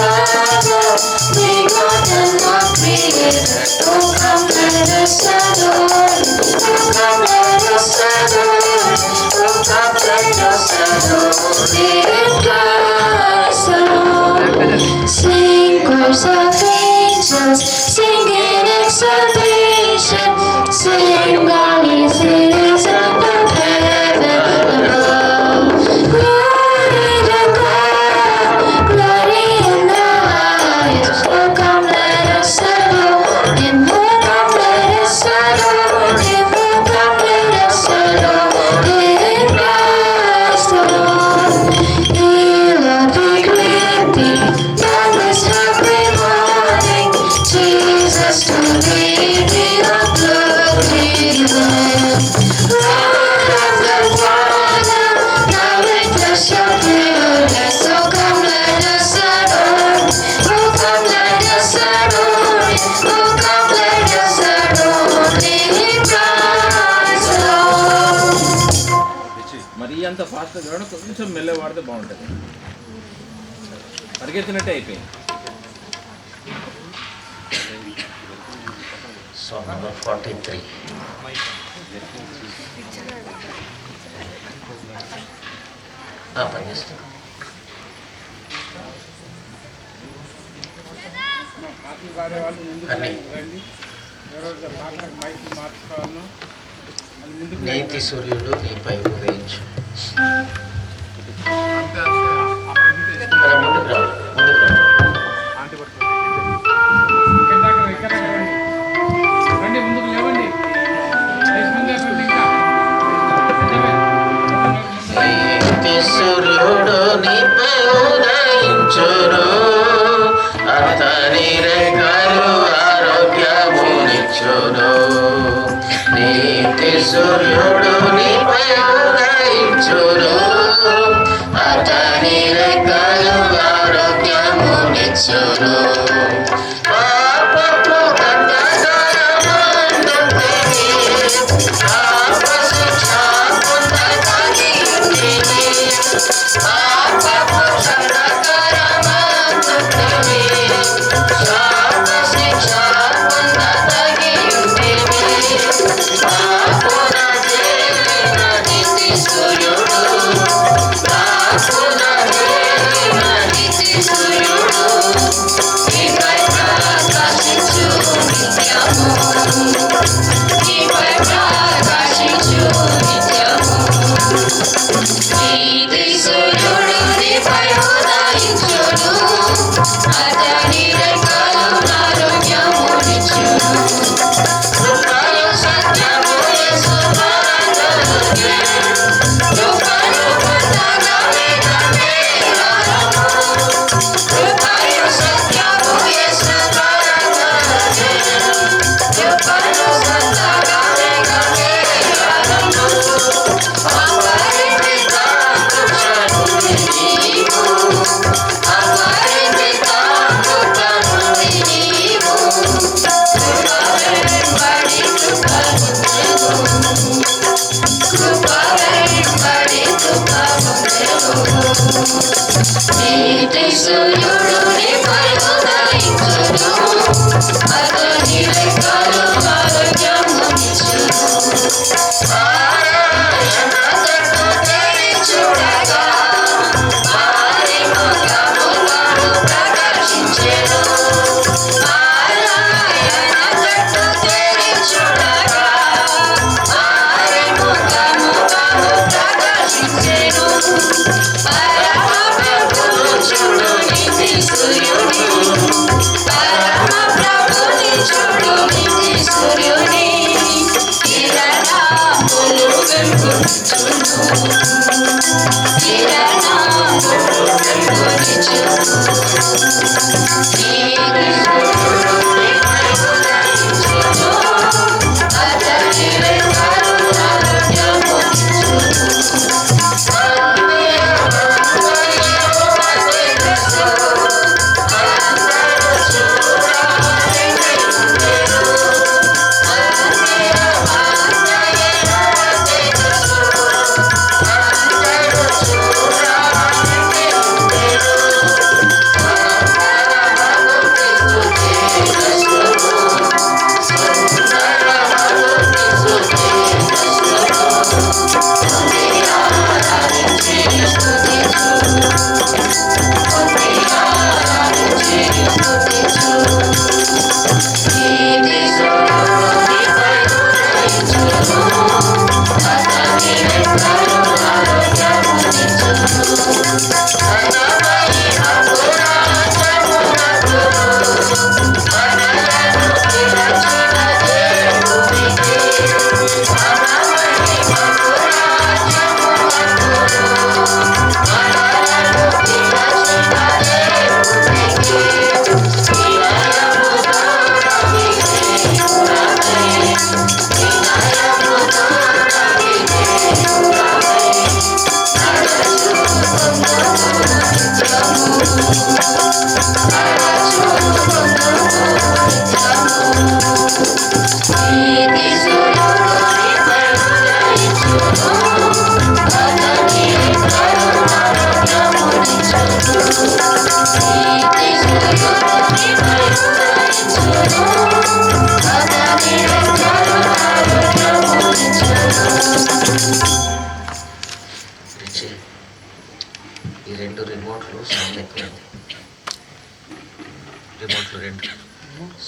adore, we God and our Creator. Oh, come let us adore, oh, come let us adore, oh, come let us adore in Christ alone. Sing choirs of angels, sing in exaltation, sing all ye citizens of heaven above. Glory to God, glory in the highest. Oh, come let us adore Him. Oh, come let us adore Him. Oh, come let us adore in Christ alone. He Lord be greeting on this happy morning. Jesus to lead me on glory land. Lord of the Father, now we bless your goodness. Oh, come let us adore. Oh, come let us adore. Oh, come let us adore in Christ alone. మరీ అంత ఫాస్ట్గా కావడం కొంచెం మెల్లగా వాడితే బాగుంటుంది. పరిగెత్తినట్టే అయిపోయింది. Song number 43. పనిచేస్తాం. నీతి సూర్యుడు నీపై ఉదయించు. ముందుకు రావాలి. నీతి సూర్యుడు నీపై ఉదయించును, అతని రెక్కలు ఆరోగ్యమునిచ్చును. నీతి సూర్యుడు నీపై ఉదయించును, అతని రెక్కలు ఆరోగ్యమునిచ్చును. పాపపు దండకారమందుంటిని, పాప శిక్ష పొందగలిగితిని. పాపపు దండకారమందుంటిని, పాప శిక్ష పొందగలిగితిని. పాపున చేరిన నీతి సూర్యుడు, పాపున చేరిన నీతి సూర్యుడు, నీపై ప్రకాశించు నిత్యము, నీపై ప్రకాశించు నిత్యము. నీతి సూర్యుడు నీపై ఉదయించును, అతని రెక్కలు ఆరోగ్యమునిచ్చును. కృపయు సత్యము యేసు వరదలుగే, కృపను పొందగలిగే వరము. కృపయు సత్యము యేసు వరదలుగే, కృపను పొందగలిగే వరము. అపరిమిత కృపను నీవు, అపరిమిత కృపను నీవు. కృప వెంబడి కృప పొందెను, కృప వెంబడి కృప పొందెను. నీతి సూర్యుడు నీపై ఉదయించును, అతని రెక్కలు ఆరోగ్యమునిచ్చును. పారాయణ తట్టు తెరి చూడగా, వారి ముఖములను ప్రకాశించెను. పారాయణ తట్టు తెరి చూడగా, వారి ముఖములను ప్రకాశించెను. పరమ ప్రభువు చూడు నీతి సూర్యుడు, ఈ రెండు రిమోట్లు సౌండ్ ఎక్కువైంది. రిమోట్లు రెండు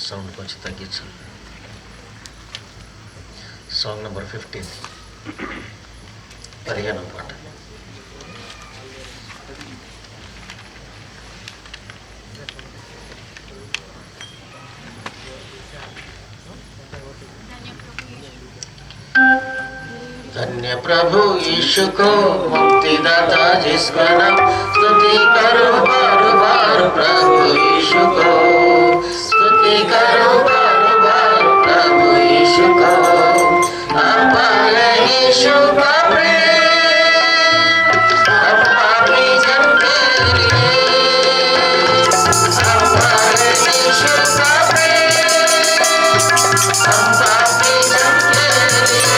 సౌండ్ కొంచెం తగ్గించాలి. సాంగ్ నెంబర్ 15 15వ పాట. धन्य प्रभु यीशु को मुक्तिदाता जिसका नाम, स्तुति करो बार बार प्रभु यीशु को, स्तुति करो बार बार प्रभु यीशु को. अपार यीशु का प्रेम हम पापी जन के लिए, अपार यीशु का प्रेम हम पापी जन के लिए.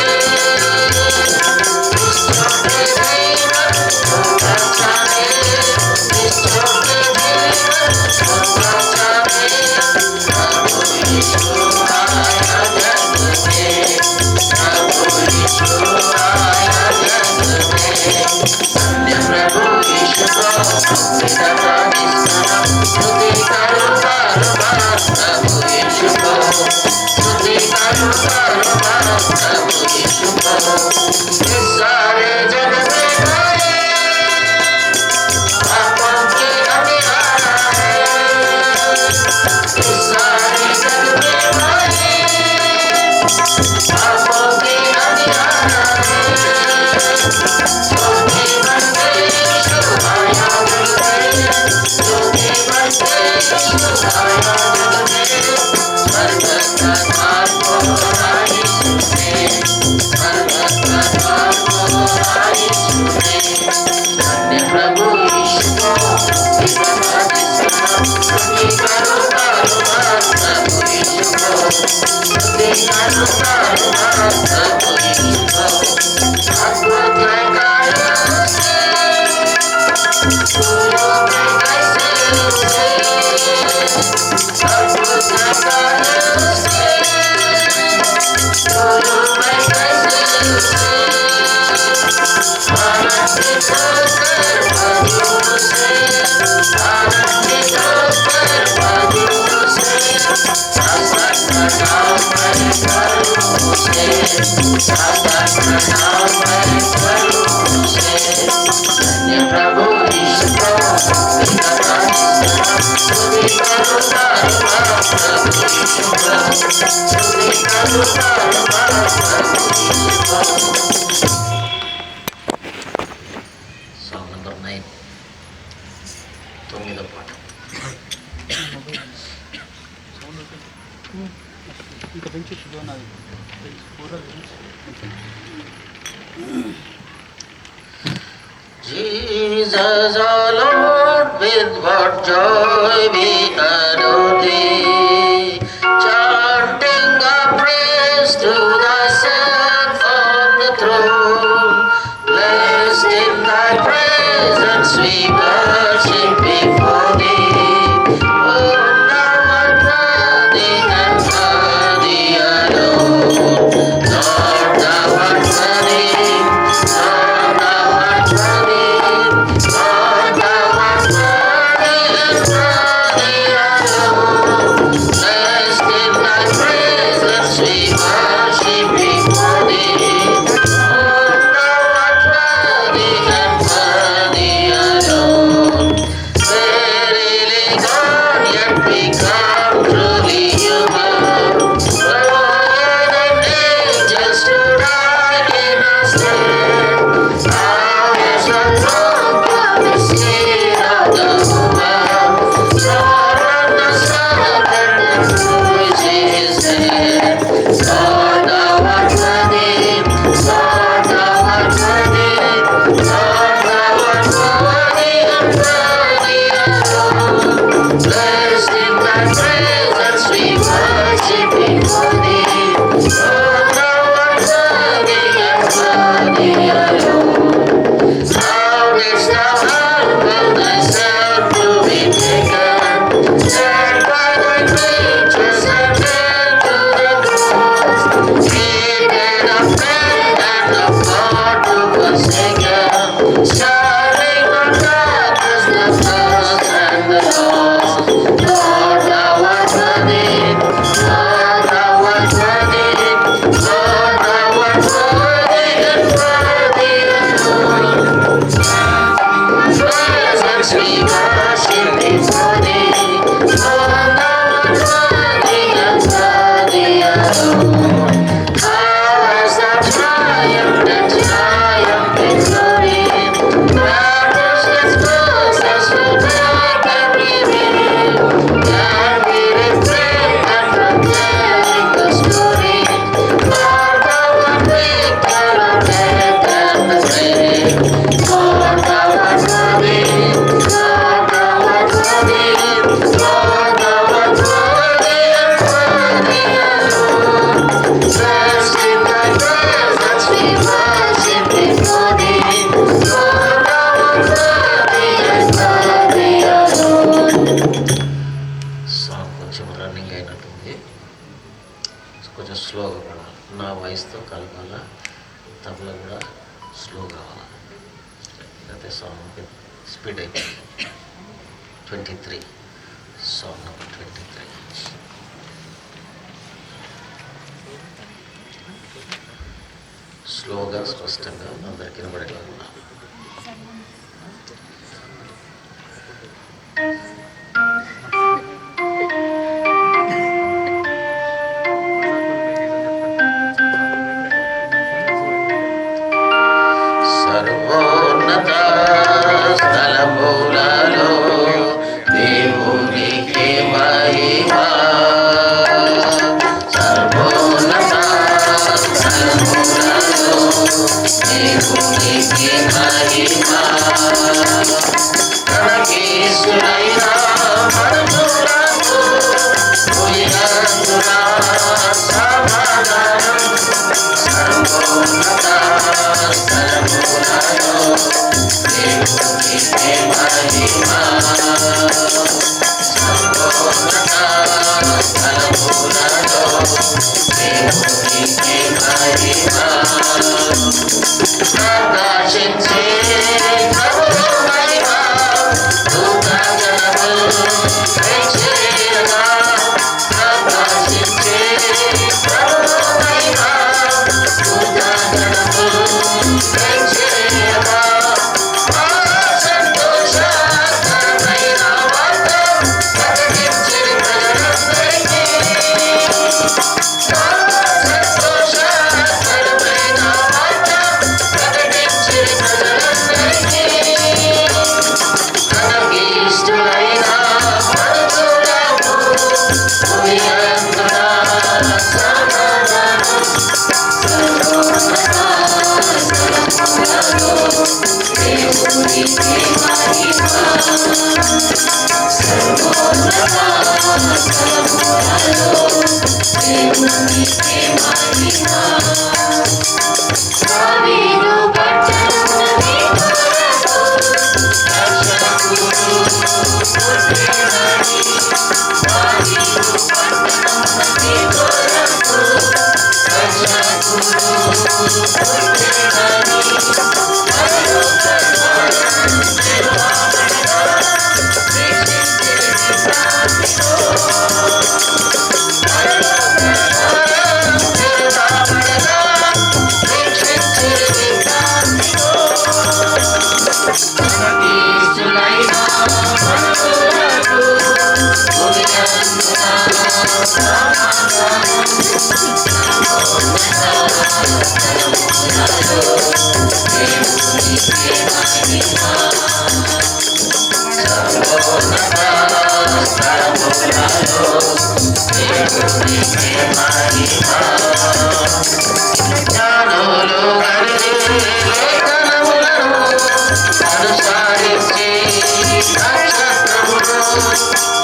सारे जग में पापों की अंधियारा है, सारे जग में पापों की अंधियारा है. ज्योति बन गई यीशु आया जग में, ज्योति बन गई यीशु आया जग में. स्वर्ग का द्वार खोला यीशु ने, स्वर्ग का द्वार खोला यीशु ने. धन्य प्रभु यीशु को पिता जिसका नाम, स्तुति करो बार बार प्रभु यीशु को, स्तुति करो बार बार प्रभु यीशु को. अद्भुत है कार्य उसके, फूलों में कैसे उसे, अद्भुत है कार्य उसके, फूलों में कैसे उसे. आनंदित होकर प्रभु से, आनंदित होकर प्रभु से, सासा नाम है प्रभु से, सासा नाम है प्रभु से. धन्य प्रभु यीशु को पिता जिसका नाम, स्तुति करो बार बार प्रभु यीशु को, स्तुति करो बार बार प्रभु यीशु को. సాంగ్ నెంబర్ 9 9వ పాట. ఇంకా పెంచి నాది Jesus, our Lord, with what joy we adore thee, chanting our praise to thyself on the throne. Blessed in thy presence we worship before thee. Oh, thou art worthy and worthy alone. Lord, thou art worthy. Lord, thou art worthy. Lord, thou art worthy and worthy వాయిస్తో Kalapala, tabla కూడా slow కావాలి. లేకపోతే song speed అయిపోయింది. 23 song number 23. స్లోగా స్పష్టంగా అందరికీ వినబడేలాగా. సర్వోన్నత స్థలములలో దేవునికి మహిమ. సర్వోన్నత స్థలములలో దేవునికి మహిమ. తనకీసుడైన మనుషులకు ఉయ్యందున సమాధానం. సర్వోన్నత స్థలములలో దేవునికి మహిమ. సర్వోన్నత స్థలములలో దేవునికి మహిమ. ప్రకాశించే ప్రభువు మహిమ దూతగణములు ప్రేక్షేయగా. ప్రకాశించే ప్రభువు మహిమ దూతగణములు ప్రేక్షేయగా. సంతోషకరమైన వార్త ప్రకటించే ప్రజలందరికీ. సంతోషకరమైన వార్త ప్రకటించే ప్రజలందరికీ. తనకిష్టులైన మనుషులకు ఉయ్యందున సమాధానం. దేవునికి మహిమ. సర్వోన్నత స్థలములలో దేవునికి మహిమ. దావీదు పట్టణమున నీ కొరకు రక్షకుడు పుట్టెనని. దావీదు పట్టణమున నీ కొరకు రక్షకుడు పుట్టెనని. జ్ఞానులు కలిగి లేఖనములను అనుసరించి నక్షత్రములు.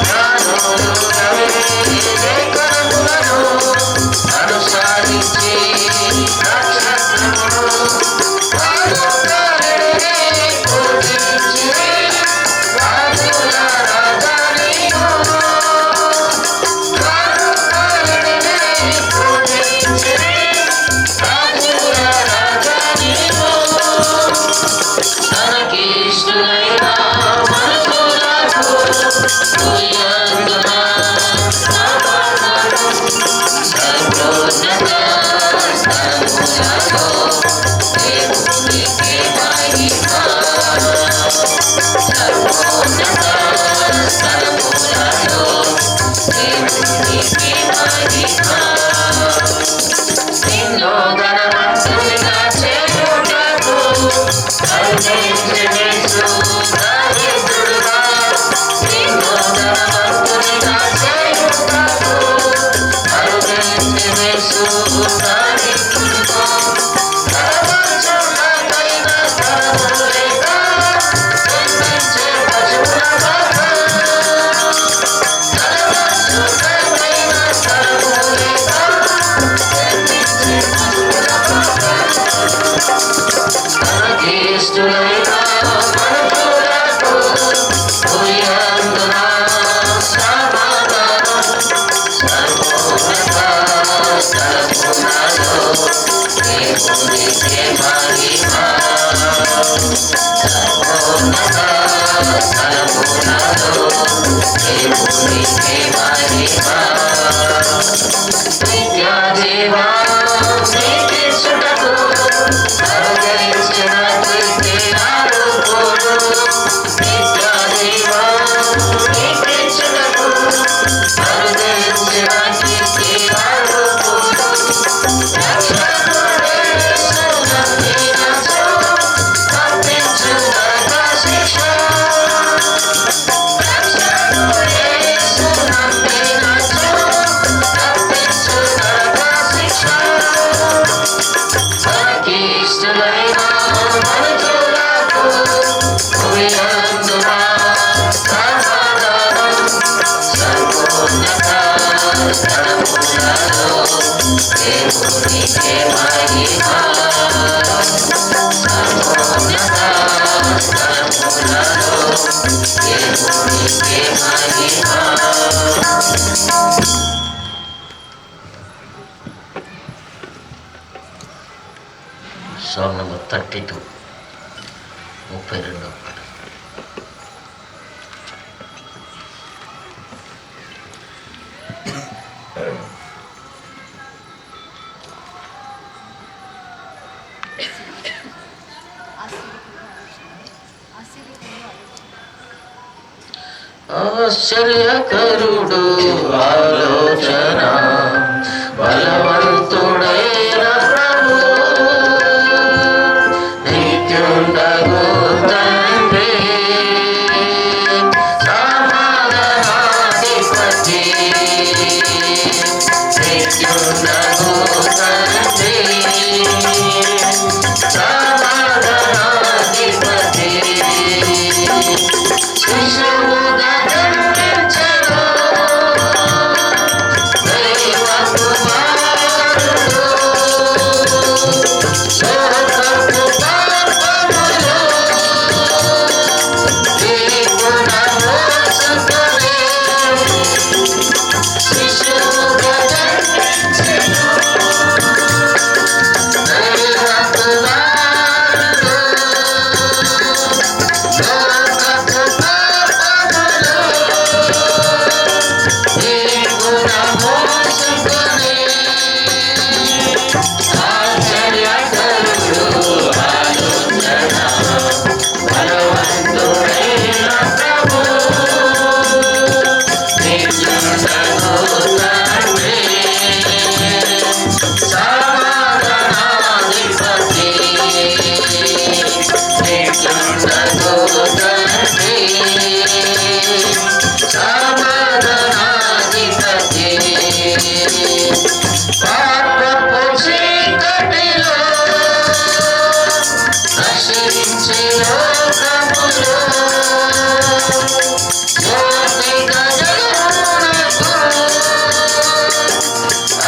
జ్ఞానులు కలిగి లేఖనములను అనుసరించి నక్షత్రములు. వారొక్కరిని పూజించి రాజుల రాజనీయు. వారొక్కరిని పూజించి రాజుల రాజనీయు. తనకిష్టులైన మనుషులకు ఉయ్యందున సమాధానం. సర్వోన్నత స్థలములలో దేవునికి మహిమ. సర్వోన్నత స్థలములలో దేవునికి మహిమ. నిన్ను ధనవంతునిగా చేయుటకు కరుణించెను దరిద్రుడుగా. నిన్ను ధనవంతునిగా చేయుటకు కరుణించెను దరిద్రుడుగా. ధనవంతులకైన ధనము లేక జన్మించే పశువుల వలె. ధనవంతులకైన దేవునికే మహిమా సర్వోన్నత స్థలములలో దేవునికే మహిమా నిత్య జీవా నీకిచ్చుటకు అనుగ్రహించిన కీర్తి ఆరోగ్యుడు నిత్య జీవా నీకిచ్చుటకు అనుగ్రహించిన కీర్తి ఆరోగ్యుడు రక్షకుడే సునమ్మినచో తప్పించుదక శిక్ష రక్షకుడే సునమ్మినచో తప్పించుదక శిక్ష మనకి ఇష్టమైన మనుషులకు భూమియందున సమాధానం సర్వోన్నత స్థలములలో దేవునికే మహిమా సర్వోన్నత స్థలములలో దేవునికే మహిమా సాంగ్ నెంబర్ 32 32 ఆశ్చర్యకరుడు ఆలోచన బలవంతుడైన ప్రభు నిత్యుండగు తండ్రి సమాధానాధిపతి నిత్యుండగు తండ్రి సమాధానాధిపతి శిశువుగా జన్మించెను దైవ కుమారుడు శోకపు పాపములు దీపున మోసుకొని శిశువుగా జన్మించెను దైవ కుమారుడు శోకపు పాపములు దీపున మోసుకొని ఆశ్చర్యకరుడు ఆలోచన బలవంతుడైన ప్రభు నిత్యుండగు తండ్రి సమాధానాధిపతి నిత్యుండగు తండ్రి సమాధానాధిపతి పాపపు చీకటిలో నశించే లోకములో జ్యోతిగా జగమునకు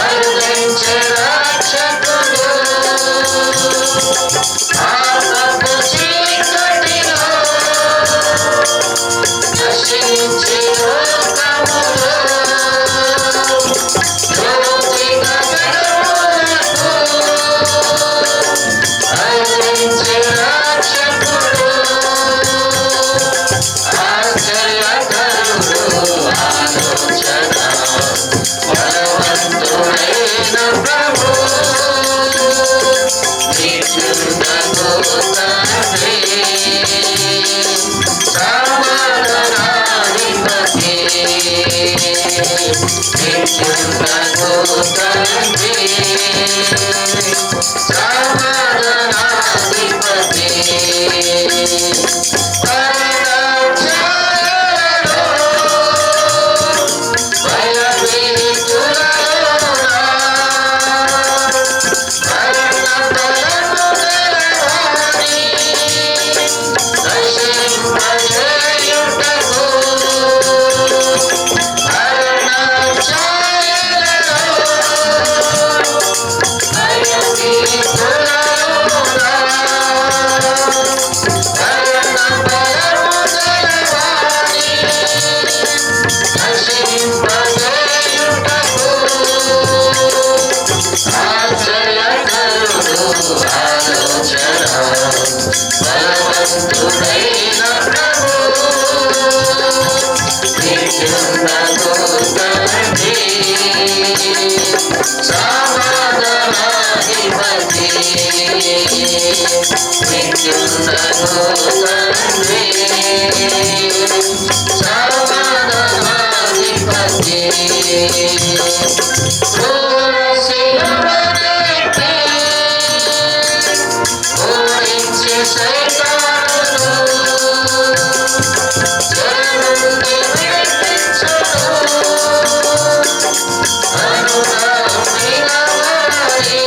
అరుదించే రక్షకుడు పాపపు చీకటిలో నశించే లోకములో జ్యోతిగా జగమునకు అరుదించే రక్షకుడు ఆశ్చర్యకరుడు ఆలోచన బలవంతుడైన ప్రభు నిత్యుండగు తండ్రి సమాధానాధిపతి నిత్యుండగు తండ్రి సమాధానాధిపతి పరదాక్షాలలో భయభీతులలోన మరణ భయము గలవాని నశింపజేయుటకు మరణ ఛాయలలో భయభీతులలోన మరణ నిత్యున్నగు తండ్రి సమాధానాధిపతి నిత్యున్నగు తండ్రి సమాధానాధిపతి ఓడించి సైతానును జనుండి విడిపించును అనునమ్మిన వారి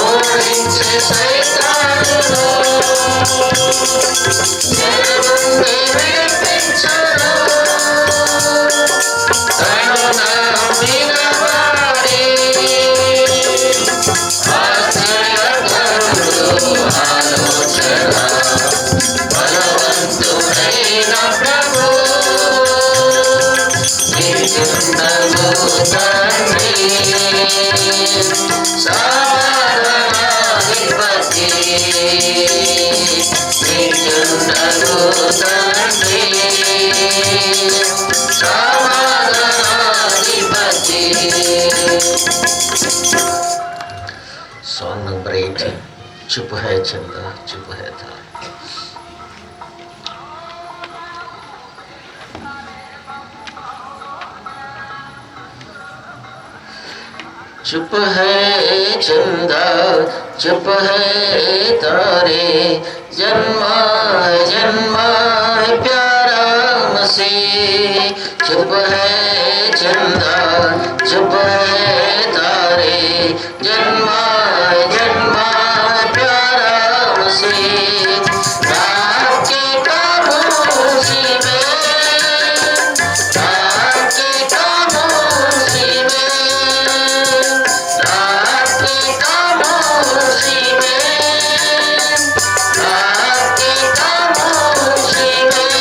ఓడించి సైతానును జనుండి విడిపించును అనునమ్మిన వారి ఆశ్చర్యకరుడు ఆలోచన బలవంతుడైన ప్రభు నిత్యున్నగు తండ్రి సమాధానాధిపతి నిత్యున్నగు తండ్రి సమాధానాధిపతి. Song number 18. चुप है चंदा चुप है तारा. चुप है चंदा चुप है तारे जन्मा है प्यारा मसीह. चुप है चंदा चुप है तारे जन्मा प्यारा मसीह. रात के खामोशी में रात के खामोशी में रात के खामोशी में रात के खामोशी में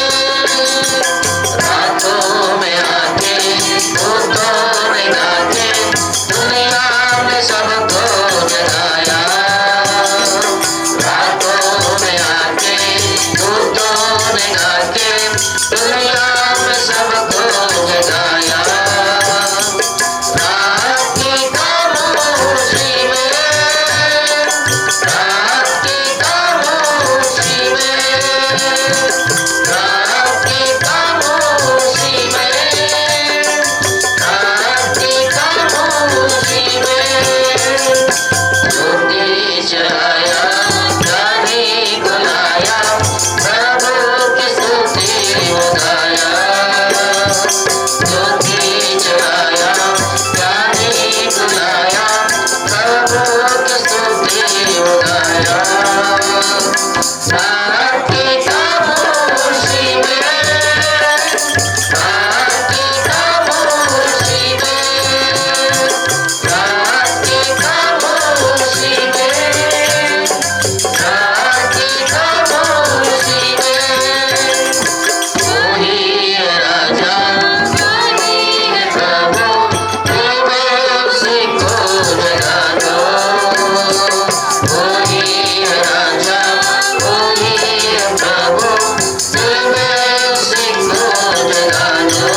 रातों में आके भूतों ने गाके दुनिया में सबको जगाया. रातों में आके भूतों ने गाके दुनिया में सबको जगाया. रात की खामोशी में रात की खामोशी में रात की खामोशी में रात की खामोशी में ज्योति जलाया गाने बुलाया प्रभु की स्तुति गाया. ज्योति जलाया गाने बुलाया प्रभु की स्तुति गाया. रात की खामोशी में रात की खामोशी में रात की खामोशी में रात की खामोशी में वही है राजा वही है प्रभु तुम्हें उसी को जगा दो. वही है राजा वही है प्रभु तुम्हें उसी को जगा दो.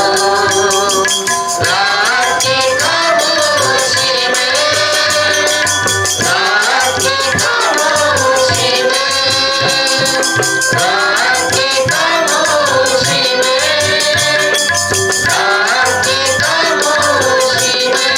रात की खामोशी में रात की खामोशी में रात की खामोशी में रात की खामोशी में.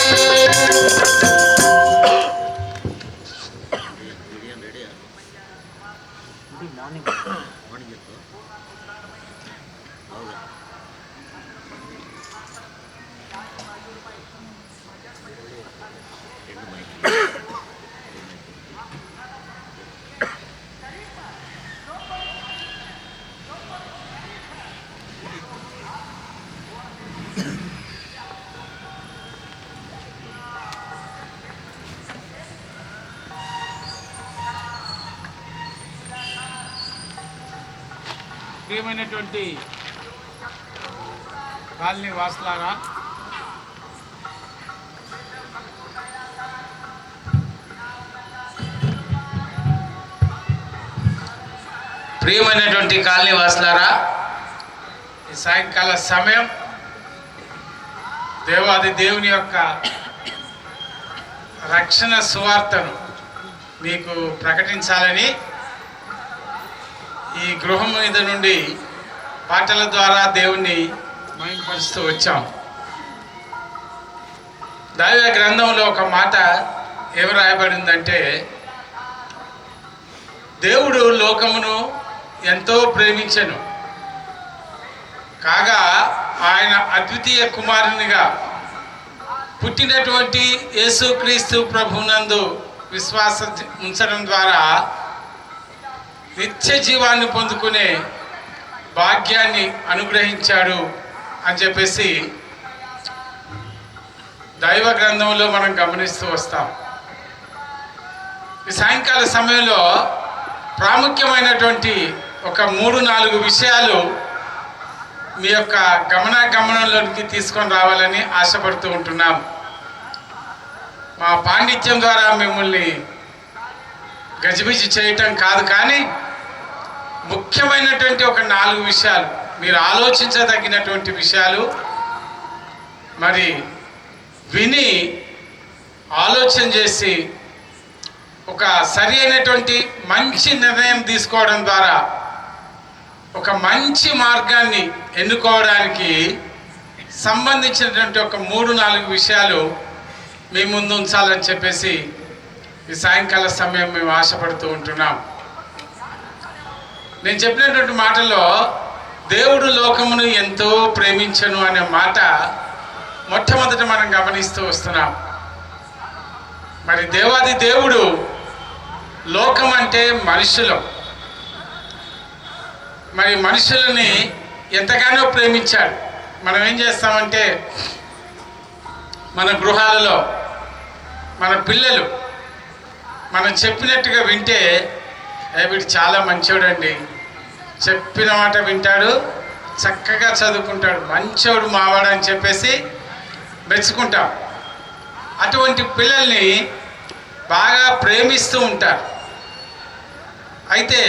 ప్రియమైనటువంటి కాలనీ వాసులారా, ప్రియమైనటువంటి కాలనీ వాసులారా, ఈ సాయంకాల సమయం దేవాది దేవుని యొక్క రక్షణ సువార్తను మీకు ప్రకటించాలని ఈ గృహం మీద నుండి పాటల ద్వారా దేవుణ్ణి మహిమపరుస్తూ వచ్చాం. దైవ గ్రంథంలో ఒక మాట ఏమి రాయబడిందంటే, దేవుడు లోకమును ఎంతో ప్రేమించెను కాగా ఆయన అద్వితీయ కుమారునిగా పుట్టినటువంటి యేసుక్రీస్తు ప్రభునందు విశ్వాసం ఉంచడం ద్వారా నిత్య జీవాన్ని పొందుకునే భాగ్యాన్ని అనుగ్రహించాడు అని చెప్పేసి దైవ గ్రంథంలో మనం గమనిస్తూ వస్తాం. ఈ సాయంకాల సమయంలో ప్రాముఖ్యమైనటువంటి ఒక 3-4 విషయాలు మీ యొక్క గమనంలోనికి తీసుకొని రావాలని ఆశపడుతూ ఉంటున్నాం. మా పాండిత్యం ద్వారా మిమ్మల్ని గజిబిజి చేయటం కాదు, కానీ ముఖ్యమైనటువంటి ఒక 4 విషయాలు మీరు ఆలోచించదగినటువంటి విషయాలు మరి విని ఆలోచన చేసి ఒక సరి అయినటువంటి మంచి నిర్ణయం తీసుకోవడం ద్వారా ఒక మంచి మార్గాన్ని ఎన్నుకోవడానికి సంబంధించినటువంటి ఒక 3-4 విషయాలు మీ ముందు ఉంచాలని చెప్పేసి ఈ సాయంకాల సమయం మేము ఆశపడుతూ ఉంటున్నాం. నేను చెప్పినటువంటి మాటలో దేవుడు లోకమును ఎంతో ప్రేమించను అనే మాట మొట్టమొదట మనం గమనిస్తూ వస్తున్నాం. మరి దేవాది దేవుడు లోకం అంటే మనుషులు, మరి మనుషులని ఎంతగానో ప్రేమించాడు. మనం ఏం చేస్తామంటే మన గృహాలలో మన పిల్లలు మనం చెప్పినట్టుగా వింటే వీడు చాలా మంచోడండి, చెప్పిన మాట వింటాడు, చక్కగా చదువుకుంటాడు, మంచోడు మావాడు అని చెప్పేసి మెచ్చుకుంటాం. అటువంటి పిల్లల్ని బాగా ప్రేమిస్తూ ఉంటారు. అయితే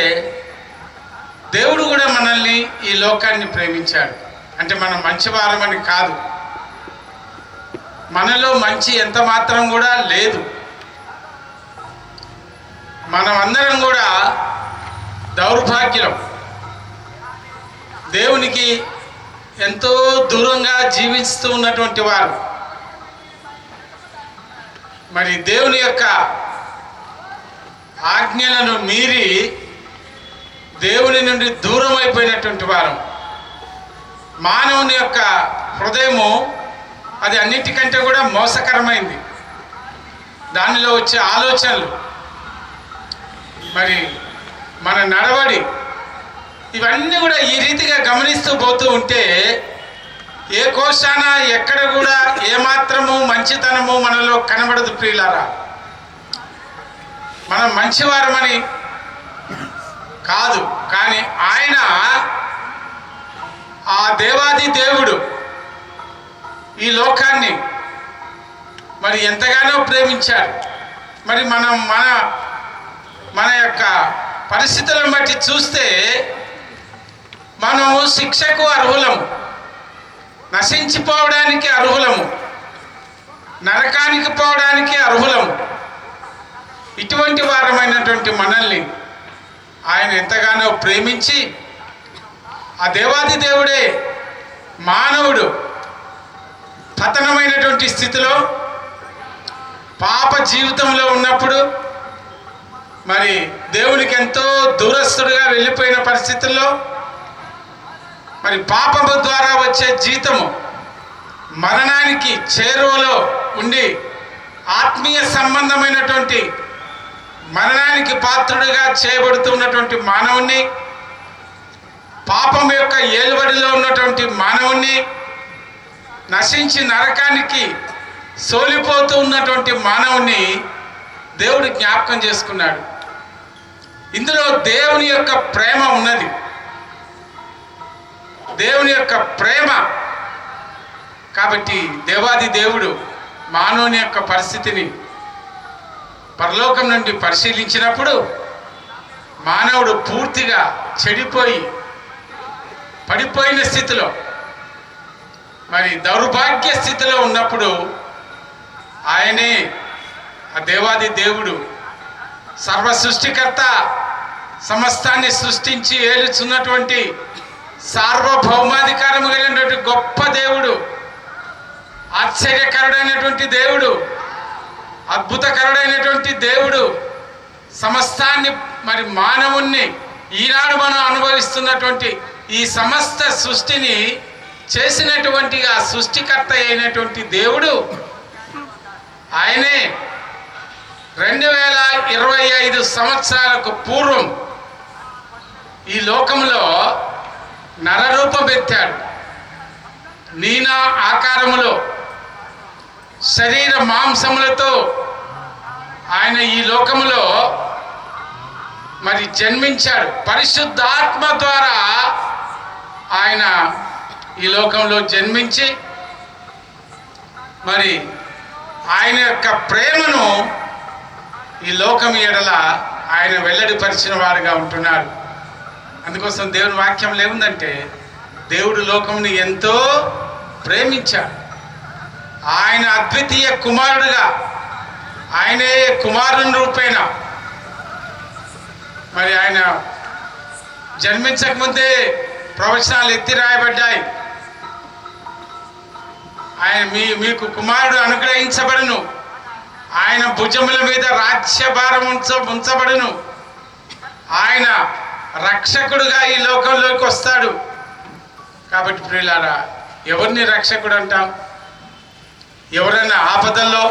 దేవుడు కూడా మనల్ని ఈ లోకాన్ని ప్రేమించాడు. అంటే మనం మంచివారమని కాదు, మనలో మంచి ఎంత మాత్రం కూడా లేదు. మనం అందరం కూడా దౌర్భాగ్యం, దేవునికి ఎంతో దూరంగా జీవిస్తూ ఉన్నటువంటి వారు. మరి దేవుని యొక్క ఆజ్ఞలను మీరి దేవుని నుండి దూరం అయిపోయినటువంటి వారు. మానవుని యొక్క హృదయము అది అన్నిటికంటే కూడా మోసకరమైంది. దానిలో వచ్చే ఆలోచనలు, మరి మన నడవడి, ఇవన్నీ కూడా ఈ రీతిగా గమనిస్తూ పోతూ ఉంటే ఏ కోశాన ఎక్కడ కూడా ఏమాత్రము మంచితనము మనలో కనబడదు. ప్రియులారా, మనం మంచివారమని కాదు, కానీ ఆయన ఆ దేవాది దేవుడు ఈ లోకాన్ని మరి ఎంతగానో ప్రేమించాడు. మరి మనం మన యొక్క పరిస్థితులను బట్టి చూస్తే మనము శిక్షకు అర్హులము, నశించిపోవడానికి అర్హులము, నరకానికి పోవడానికి అర్హులము. ఇటువంటి వారమైనటువంటి మనల్ని ఆయన ఎంతగానో ప్రేమించి ఆ దేవాది దేవుడే మానవుడు పతనమైనటువంటి స్థితిలో పాప జీవితంలో ఉన్నప్పుడు, మరి దేవునికి ఎంతో దూరస్తుడుగా వెళ్ళిపోయిన పరిస్థితుల్లో, మరి పాపము ద్వారా వచ్చే జీతము మరణానికి చేరువలో ఉండి ఆత్మీయ సంబంధమైనటువంటి మరణానికి పాత్రుడిగా చేయబడుతున్నటువంటి మానవుణ్ణి, పాపం యొక్క ఏలుబడిలో ఉన్నటువంటి మానవుణ్ణి, నశించి నరకానికి సోలిపోతూ ఉన్నటువంటి మానవుణ్ణి దేవుడు జ్ఞాపకం చేసుకున్నాడు. ఇందులో దేవుని యొక్క ప్రేమ ఉన్నది. దేవుని యొక్క ప్రేమ కాబట్టి దేవాది దేవుడు మానవుని యొక్క పరిస్థితిని పరలోకం నుండి పరిశీలించినప్పుడు మానవుడు పూర్తిగా చెడిపోయి పడిపోయిన స్థితిలో, మరి దౌర్భాగ్య స్థితిలో ఉన్నప్పుడు ఆయనే ఆ దేవాది దేవుడు, సర్వ సృష్టికర్త, సమస్తాన్ని సృష్టించి ఏలుచున్నటువంటి సార్వభౌమాధికారము కలిగినటువంటి గొప్ప దేవుడు, ఆశ్చర్యకరుడైనటువంటి దేవుడు, అద్భుతకరుడైనటువంటి దేవుడు, సమస్తాన్ని మరి మానవుణ్ణి ఈనాడు మనం అనుభవిస్తున్నటువంటి ఈ సమస్త సృష్టిని చేసినటువంటి ఆ సృష్టికర్త అయినటువంటి దేవుడు ఆయనే 2025 సంవత్సరాలకు పూర్వం ఈ లోకంలో నరరూపం ఎత్తాడు. నీనా ఆకారములో శరీర మాంసములతో ఆయన ఈ లోకములో మరి జన్మించాడు. పరిశుద్ధాత్మ ద్వారా ఆయన ఈ లోకంలో జన్మించి మరి ఆయన యొక్క ప్రేమను ఈ లోకం ఎడల ఆయన వెల్లడిపరిచిన వారుగా ఉంటున్నాడు. అందుకోసం దేవుని వాక్యంలో ఏముందంటే, దేవుడు లోకముని ఎంతో ప్రేమించాడు. ఆయన అద్వితీయ కుమారుడుగా, ఆయనే కుమారుని రూపేణ మరి ఆయన జన్మించకముందే ప్రవచనాలు ఎత్తి రాయబడ్డాయి. ఆయన మీకు కుమారుడు అనుగ్రహించబడును, ఆయన భుజముల మీద రాజ్యభారం ఉంచబడును, ఆయన రక్షకుడుగా ఈ లోకంలోకి వస్తాడు. కాబట్టి ప్రియులారా, ఎవరిని రక్షకుడు అంటాం? ఎవరైనా ఆపదల్లో,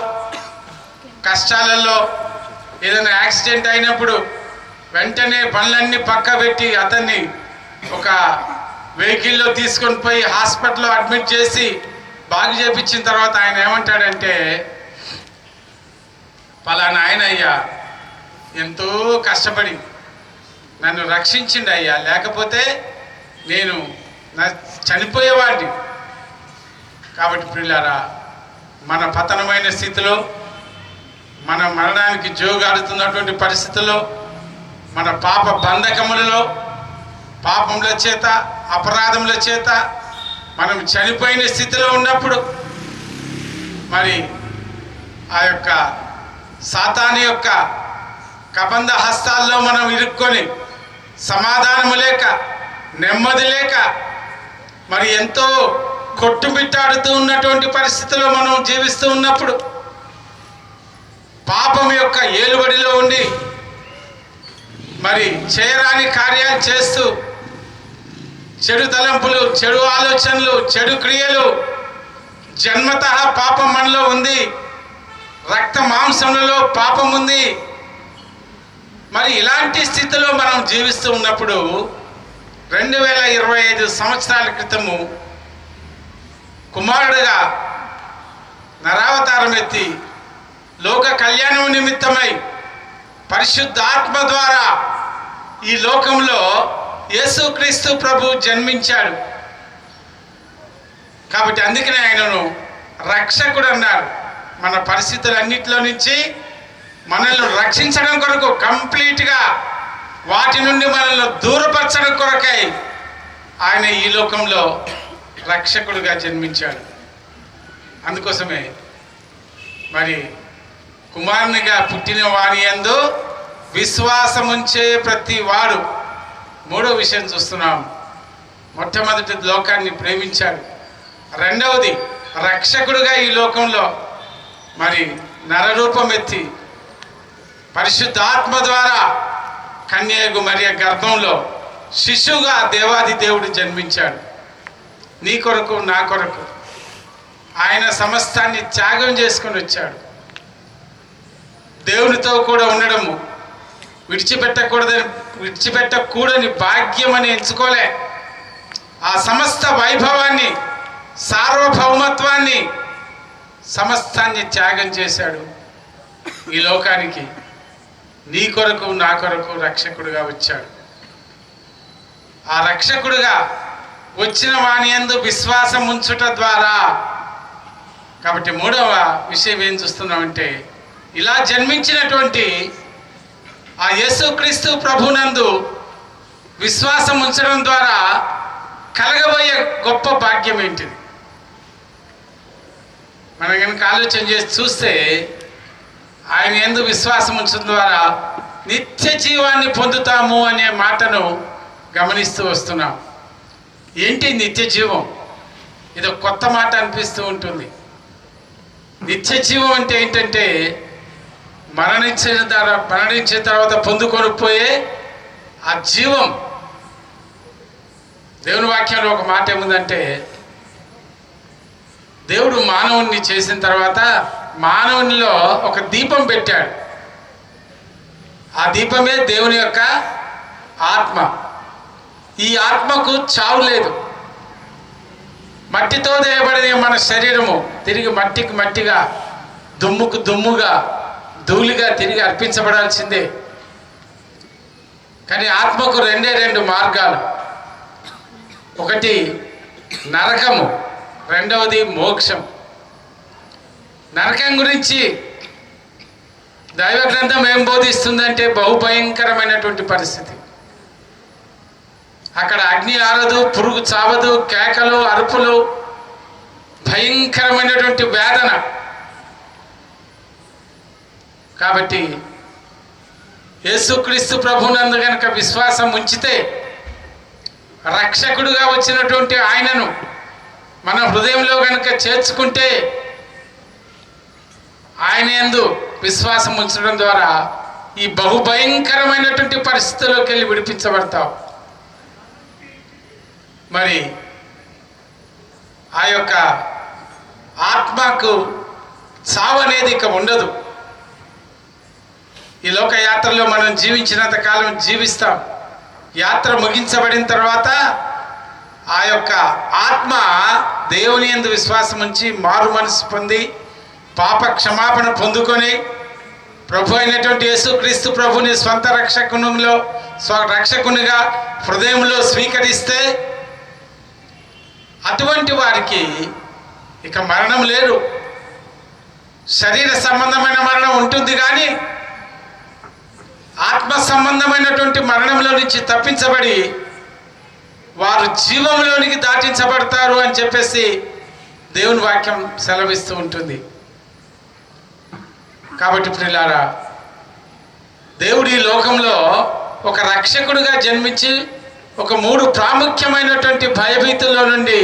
కష్టాలలో, ఏదైనా యాక్సిడెంట్ అయినప్పుడు వెంటనే పనులన్నీ పక్క పెట్టి అతన్ని ఒక వెహికల్లో తీసుకొని పోయి హాస్పిటల్లో అడ్మిట్ చేసి బాగు చేపించిన తర్వాత ఆయన ఏమంటాడంటే, పలానా ఆయన అయ్యా ఎంతో కష్టపడి నన్ను రక్షించిండు అయ్యా, లేకపోతే నేను చనిపోయేవాడిని. కాబట్టి ప్రియులారా, మన పతనమైన స్థితిలో, మన మరణానికి జోగాడుతున్నటువంటి పరిస్థితుల్లో, మన పాప బంధకములలో, పాపముల చేత, అపరాధముల చేత మనం చనిపోయిన స్థితిలో ఉన్నప్పుడు మరి ఆ యొక్క సాతాను యొక్క కబంధ హస్తాల్లో మనం ఇరుక్కొని సమాధానము లేక, నెమ్మది లేక, మరి ఎంతో కొట్టుమిట్టాడుతూ ఉన్నటువంటి పరిస్థితుల్లో మనం జీవిస్తూ ఉన్నప్పుడు, పాపం యొక్క ఏలుబడిలో ఉండి మరి చేయరాని కార్యాలు చేస్తూ, చెడు తలంపులు, చెడు ఆలోచనలు, చెడు క్రియలు, జన్మతః పాపం మనలో ఉంది, రక్త మాంసములలో పాపం ఉంది. మరి ఇలాంటి స్థితిలో మనం జీవిస్తూ ఉన్నప్పుడు 2025 సంవత్సరాల క్రితము కుమారుడుగా నరావతారం ఎత్తి లోక కళ్యాణం నిమిత్తమై పరిశుద్ధాత్మ ద్వారా ఈ లోకంలో యేసుక్రీస్తు ప్రభు జన్మించాడు. కాబట్టి అందుకనే ఆయనను రక్షకుడు అన్నారు. మన పరిస్థితులన్నిటిలో నుంచి మనల్ని రక్షించడం కొరకు, కంప్లీట్గా వాటి నుండి మనల్ని దూరపరచడం కొరకై ఆయన ఈ లోకంలో రక్షకుడుగా జన్మించాడు. అందుకోసమే మరి కుమారునిగా పుట్టిన వారి యందు విశ్వాసముంచే ప్రతి వాడు, మూడో విషయం చూస్తున్నాం, మొట్టమొదటి లోకాన్ని ప్రేమించాడు, రెండవది రక్షకుడుగా ఈ లోకంలో మరి నరరూపం ఎత్తి పరిశుద్ధాత్మ ద్వారా కన్యకు మరియ గర్భంలో శిశువుగా దేవాది దేవుడు జన్మించాడు. నీ కొరకు, నా కొరకు ఆయన సమస్తాన్ని త్యాగం చేసుకొని వచ్చాడు. దేవునితో కూడా ఉండడము విడిచిపెట్టకూడని భాగ్యం అని ఎంచుకోలే. ఆ సమస్త వైభవాన్ని, సార్వభౌమత్వాన్ని, సమస్తాన్ని త్యాగం చేశాడు ఈ లోకానికి. నీ కొరకు, నా కొరకు రక్షకుడుగా వచ్చాడు. ఆ రక్షకుడుగా వచ్చిన వాని యందు విశ్వాసం ఉంచుట ద్వారా, కాబట్టి మూడవ విషయం ఏం చూస్తున్నామంటే, ఇలా జన్మించినటువంటి ఆ యేసుక్రీస్తు ప్రభునందు విశ్వాసం ఉంచడం ద్వారా కలగబోయే గొప్ప భాగ్యం ఏంటిది? మనం కనుక ఆలోచన చేసి చూస్తే ఆయన యందు విశ్వాసం ఉంచడం ద్వారా నిత్య జీవాన్ని పొందుతాము అనే మాటను గమనిస్తూ వస్తున్నాం. ఏంటి నిత్య జీవం? ఇది కొత్త మాట అనిపిస్తూ ఉంటుంది. నిత్య జీవం అంటే ఏంటంటే మరణించిన తర్వాత పొందుకొని పోయే ఆ జీవం. దేవుని వాక్యంలో ఒక మాట ఏముందంటే, దేవుడు మానవుణ్ణి చేసిన తర్వాత మానవునిలో ఒక దీపం పెట్టాడు. ఆ దీపమే దేవుని యొక్క ఆత్మ. ఈ ఆత్మకు చావు లేదు. మట్టితో దేయబడిన మన శరీరము తిరిగి మట్టికి మట్టిగా, దుమ్ముకు దుమ్ముగా, ధూళిగా తిరిగి అర్పించబడాల్సిందే. కానీ ఆత్మకు రెండు మార్గాలు. ఒకటి నరకము, రెండవది మోక్షం. నరకం గురించి దైవ గ్రంథం ఏం బోధిస్తుందంటే బహుభయంకరమైనటువంటి పరిస్థితి. అక్కడ అగ్ని ఆరదు, పురుగు చావదు, కేకలు, అరుపులు, భయంకరమైనటువంటి వేదన. కాబట్టి యేసుక్రీస్తు ప్రభునందు గనుక విశ్వాసం ఉంచితే రక్షకుడుగా వచ్చినటువంటి ఆయనను మన హృదయంలో గనుక చేర్చుకుంటే ఆయన యందు విశ్వాసం ఉంచడం ద్వారా ఈ బహుభయంకరమైనటువంటి పరిస్థితుల్లోకి వెళ్ళి విడిపించబడతావు. మరి ఆ యొక్క ఆత్మకు చావు అనేది ఇక ఉండదు. ఈ లోక యాత్రలో మనం జీవించినంత కాలం జీవిస్తాం. యాత్ర ముగించబడిన తర్వాత ఆ యొక్క ఆత్మ దేవుని యందు విశ్వాసం ఉంచి మారు మనసు పొంది పాప క్షమాపణ పొందుకొని ప్రభు అయినటువంటి యేసుక్రీస్తు ప్రభుని స్వంత రక్షకునిగా హృదయంలో స్వీకరిస్తే అటువంటి వారికి ఇక మరణం లేదు. శరీర సంబంధమైన మరణం ఉంటుంది, కానీ ఆత్మ సంబంధమైనటువంటి మరణంలో నుంచి తప్పించబడి వారు జీవంలోనికి దాటించబడతారు అని చెప్పేసి దేవుని వాక్యం సెలవిస్తూ ఉంటుంది. కాబట్టి ప్రియులారా, దేవుడు ఈ లోకంలో ఒక రక్షకుడిగా జన్మించి ఒక 3 ప్రాముఖ్యమైనటువంటి భయభీతుల్లో నుండి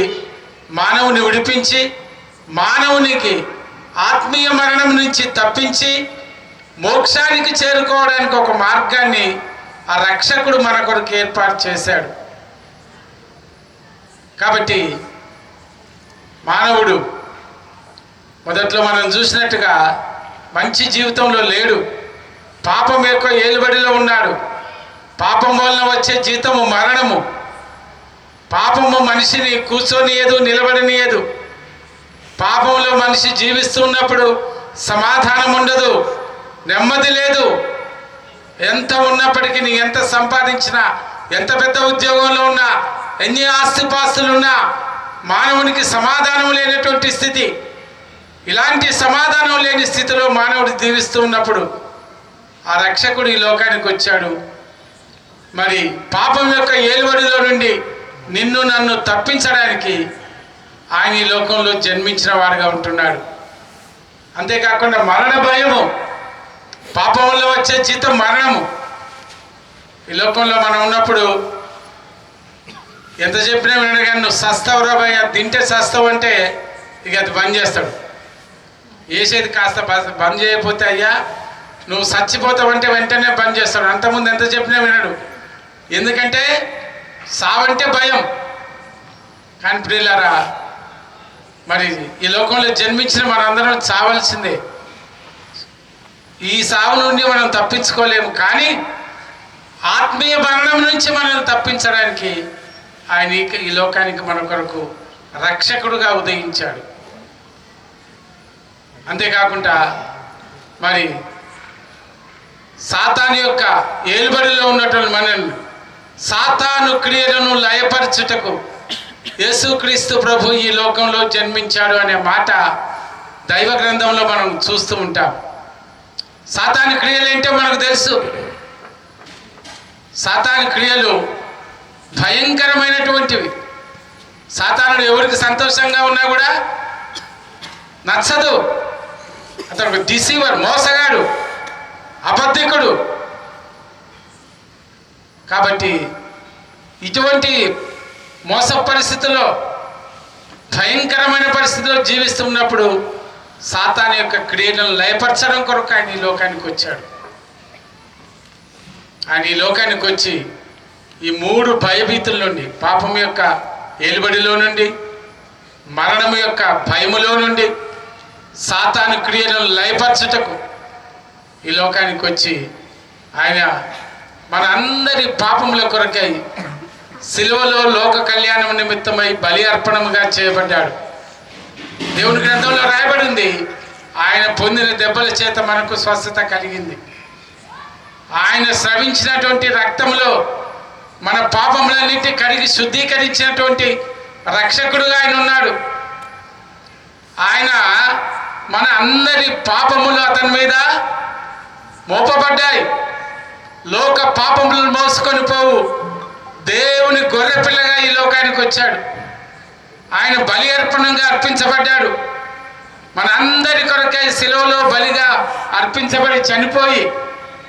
మానవుని విడిపించి మానవునికి ఆత్మీయ మరణం నుంచి తప్పించి మోక్షానికి చేరుకోవడానికి ఒక మార్గాన్ని ఆ రక్షకుడు మన కొరకు ఏర్పాటు చేశాడు. కాబట్టి మానవుడు మొదట్లో మనం చూసినట్టుగా మంచి జీవితంలో లేడు. పాపం యొక్క ఏలుబడిలో ఉన్నాడు. పాపం వలన వచ్చే జీతము మరణము. పాపము మనిషిని కూర్చొనియదు, నిలబడనియదు. పాపంలో మనిషి జీవిస్తున్నప్పుడు సమాధానం ఉండదు, నెమ్మది లేదు. ఎంత ఉన్నప్పటికీ, ఎంత సంపాదించినా, ఎంత పెద్ద ఉద్యోగంలో ఉన్నా, ఎన్ని ఆస్తిపాస్తులున్నా మానవునికి సమాధానం లేనటువంటి స్థితి. ఇలాంటి సమాధానం లేని స్థితిలో మానవుడు జీవిస్తూ ఉన్నప్పుడు ఆ రక్షకుడు ఈ లోకానికి వచ్చాడు. మరి పాపం యొక్క ఏలుబడిలో నుండి నిన్ను నన్ను తప్పించడానికి ఆయన ఈ లోకంలో జన్మించిన వాడుగా ఉంటున్నాడు. అంతేకాకుండా మరణ భయము, పాపం వల్ల వచ్చే జీతం మరణము. ఈ లోకంలో మనం ఉన్నప్పుడు ఎంత చెప్పినా వినడు, కానీ నువ్వు సస్తావురా భయ, తింటే సస్తావు అంటే ఇక అది బంద్ చేస్తాడు. వేసేది కాస్త బంద్ చేయకపోతే అయ్యా నువ్వు చచ్చిపోతావంటే వెంటనే బంద్ చేస్తాడు. అంతకుముందు ఎంత చెప్పినా వినడు, ఎందుకంటే సావంటే భయం. కానీ ప్రియులారా, మరి ఈ లోకంలో జన్మించిన మనందరం చావాల్సిందే. ఈ సావు నుండి మనం తప్పించుకోలేము, కానీ ఆత్మీయ మరణం నుంచి మనల్ని తప్పించడానికి ఆయన ఈ లోకానికి మన కొరకు రక్షకుడుగా ఉదయించాడు. అంతేకాకుండా మరి సాతాను యొక్క ఏలుబడిలో ఉన్నటువంటి మనల్ని సాతాను క్రియలను లయపరచుటకు యేసుక్రీస్తు ప్రభు ఈ లోకంలో జన్మించాడు అనే మాట దైవ గ్రంథంలో మనం చూస్తూ ఉంటాం. సాతాను క్రియలు ఏంటో మనకు తెలుసు. సాతాను క్రియలు భయంకరమైనటువంటివి. సాతానుడు ఎవరికి సంతోషంగా ఉన్నా కూడా నచ్చదు. అతను ఒక డిసీవర్, మోసగాడు, అబద్ధికుడు. కాబట్టి ఇటువంటి మోస పరిస్థితుల్లో, భయంకరమైన పరిస్థితుల్లో జీవిస్తున్నప్పుడు సాతాను యొక్క క్రియలను లయపరచడం కొరకు ఆయన ఈ లోకానికి వచ్చాడు. ఆయన ఈ లోకానికి వచ్చి ఈ 3 భయభీతుల నుండి, పాపం యొక్క ఏలుబడిలో నుండి, మరణం యొక్క భయములో నుండి, సాతాను క్రియలను లయపరచుటకు ఈ లోకానికి వచ్చి ఆయన మన అందరి పాపముల కొరకై సిలువలో లోక కళ్యాణం నిమిత్తమై బలి అర్పణముగా చేయబడ్డాడు. దేవుని గ్రంథంలో రాయబడింది, ఆయన పొందిన దెబ్బల చేత మనకు స్వస్థత కలిగింది. ఆయన స్రవించినటువంటి రక్తంలో మన పాపములన్నింటి కడిగి శుద్ధీకరించినటువంటి రక్షకుడుగా ఆయన ఉన్నాడు. ఆయన మన అందరి పాపములు అతని మీద మోపబడ్డాయి. లోక పాపములను మోసుకొని పోవు దేవుని గొర్రెపిల్లగా ఈ లోకానికి వచ్చాడు. ఆయన బలి అర్పణంగా అర్పించబడ్డాడు. మన అందరి కొరకై శిలువలో బలిగా అర్పించబడి చనిపోయి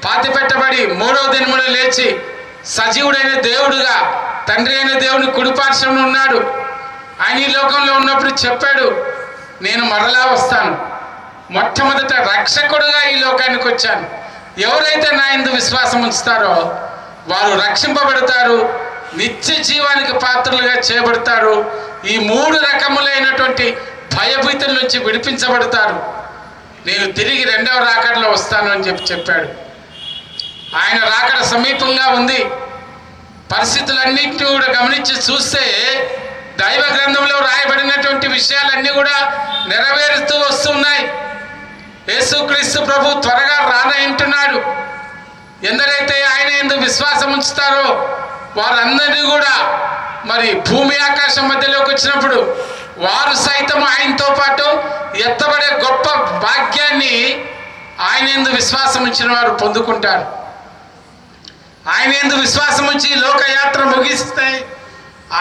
పాతిపెట్టబడి 3వ దినమున లేచి సజీవుడైన దేవుడుగా తండ్రి అయిన దేవుని కుడిపార్శ్వమున ఉన్నాడు. ఆయన ఈ లోకంలో ఉన్నప్పుడు చెప్పాడు, నేను మరలా వస్తాను, మొట్టమొదట రక్షకుడుగా ఈ లోకానికి వచ్చాను. ఎవరైతే నా యందు విశ్వాసం ఉంచుతారో వారు రక్షింపబడతారు, నిత్య జీవానికి పాత్రలుగా చేయబడతారు. ఈ 3 రకములైనటువంటి భయభీతుల నుంచి విడిపించబడతారు. నేను తిరిగి 2వ రాకడలో వస్తాను అని చెప్పాడు. ఆయన రాకడ సమీపంగా ఉంది. పరిస్థితులన్నింటినీ కూడా గమనించి చూస్తే దైవ గ్రంథంలో రాయబడినటువంటి విషయాలన్నీ కూడా నెరవేరుతూ వస్తున్నాయి. యేసుక్రీస్తు ప్రభు త్వరగా రానంటున్నాడు. ఎందరైతే ఆయన యందు విశ్వాసం ఉంచుతారో వారందరినీ కూడా మరి భూమి ఆకాశం మధ్యలోకి వచ్చినప్పుడు వారు సైతం ఆయనతో పాటు ఎత్తబడే గొప్ప భాగ్యాన్ని ఆయన యందు విశ్వాసం ఉంచిన వారు పొందుకుంటారు. ఆయన యందు విశ్వాసం ఉంచి లోకయాత్ర ముగిస్తే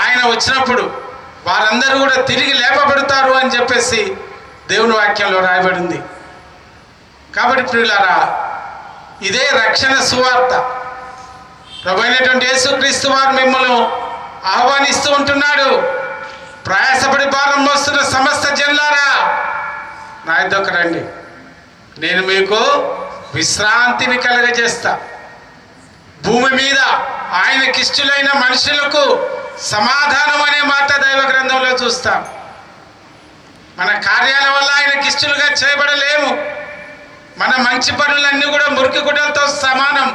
ఆయన వచ్చినప్పుడు వారందరూ కూడా తిరిగి లేపబడతారు అని చెప్పేసి దేవుని వాక్యంలో రాయబడింది. కాబట్టి ప్రియులారా, ఇదే రక్షణ సువార్త. ప్రభు అయినటువంటి యేసుక్రీస్తు వారు మిమ్మల్ని ఆహ్వానిస్తూ ఉంటున్నాడు. ప్రయాసపడి భారం మోస్తున్న సమస్త జనులారా నా యొద్దకు రండి, నేను మీకు విశ్రాంతిని కలగజేస్తా. భూమి మీద ఆయనకిష్టులైన మనుషులకు సమాధానం అనే మాట దైవ గ్రంథంలో చూస్తాం. మన కార్యాల వల్ల ఆయనకిష్టులుగా చేయబడలేము. మన మంచి పనులన్నీ కూడా మురికి గుడ్డలతో సమానం.